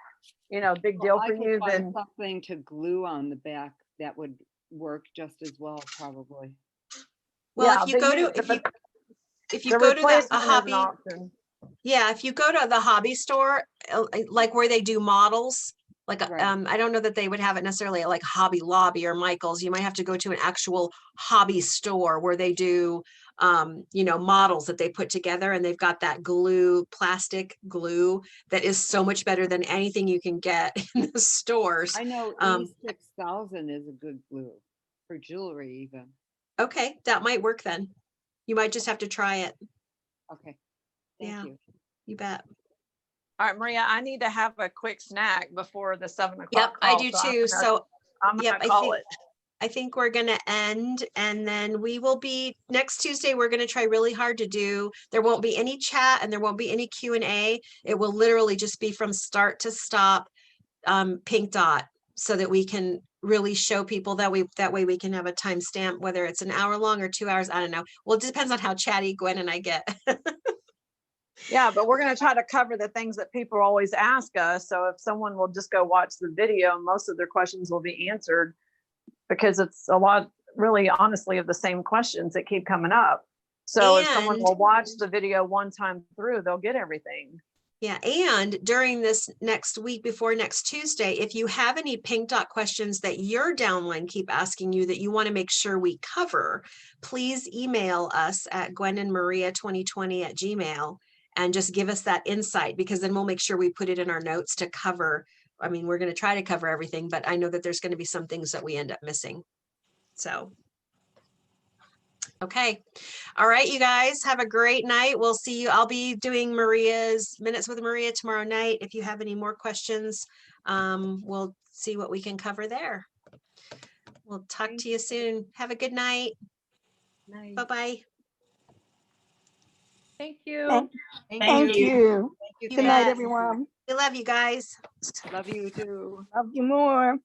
big deal for you, then something to glue on the back that would work just as well, probably. Well, yeah, if you go to a hobby, yeah, if you go to the hobby store, like where they do models, like I don't know that they would have it necessarily at like Hobby Lobby or Michael's. You might have to go to an actual hobby store where they do you know, models that they put together, and they've got that glue, plastic glue that is so much better than anything you can get in the stores. I know E6000 is a good glue for jewelry even. Okay, that might work then. You might just have to try it. Okay. Yeah. Thank you. You bet. All right, Maria, I need to have a quick snack before the 7 o'clock. Yep, I call, do so I'm too. gonna- So I'm yep, gonna call it. I think we're gonna end, and then we will be next Tuesday. We're gonna try really hard to do. There won't be any chat and there won't be any Q&A. It will literally just be from start to stop, pink dot, so that we can really show people that way we can have a timestamp, whether it's an hour long or 2 hours. I don't know. Well, it depends on how chatty Gwen and I get. Yeah, but we're going to try to cover the things that people always ask us. So if someone will just go watch the video, most of their questions will be answered, because it's a lot, really, honestly, of the same questions that keep coming up. So if someone And- will watch the video one time through, they'll get everything. Yeah, and during this next week before next Tuesday, if you have any pink dot questions that your downline keep asking you that you want to make sure we cover, please email us at gwenandmaria2020@gmail.com and just give us that insight, because then we'll make sure we put it in our notes to cover. I mean, we're going to try to cover everything, but I know that there's going to be some things that we end up missing. So, okay. All right, you guys have a great night. We'll see you. I'll be doing Maria's Minutes with Maria tomorrow night. If you have any more questions, we'll see what we can cover there. We'll talk to you soon. Have a good night. Nice. Bye-bye. Thank you. Thank you. You Good night, bet. everyone. We love you guys. Love you too. Love you more.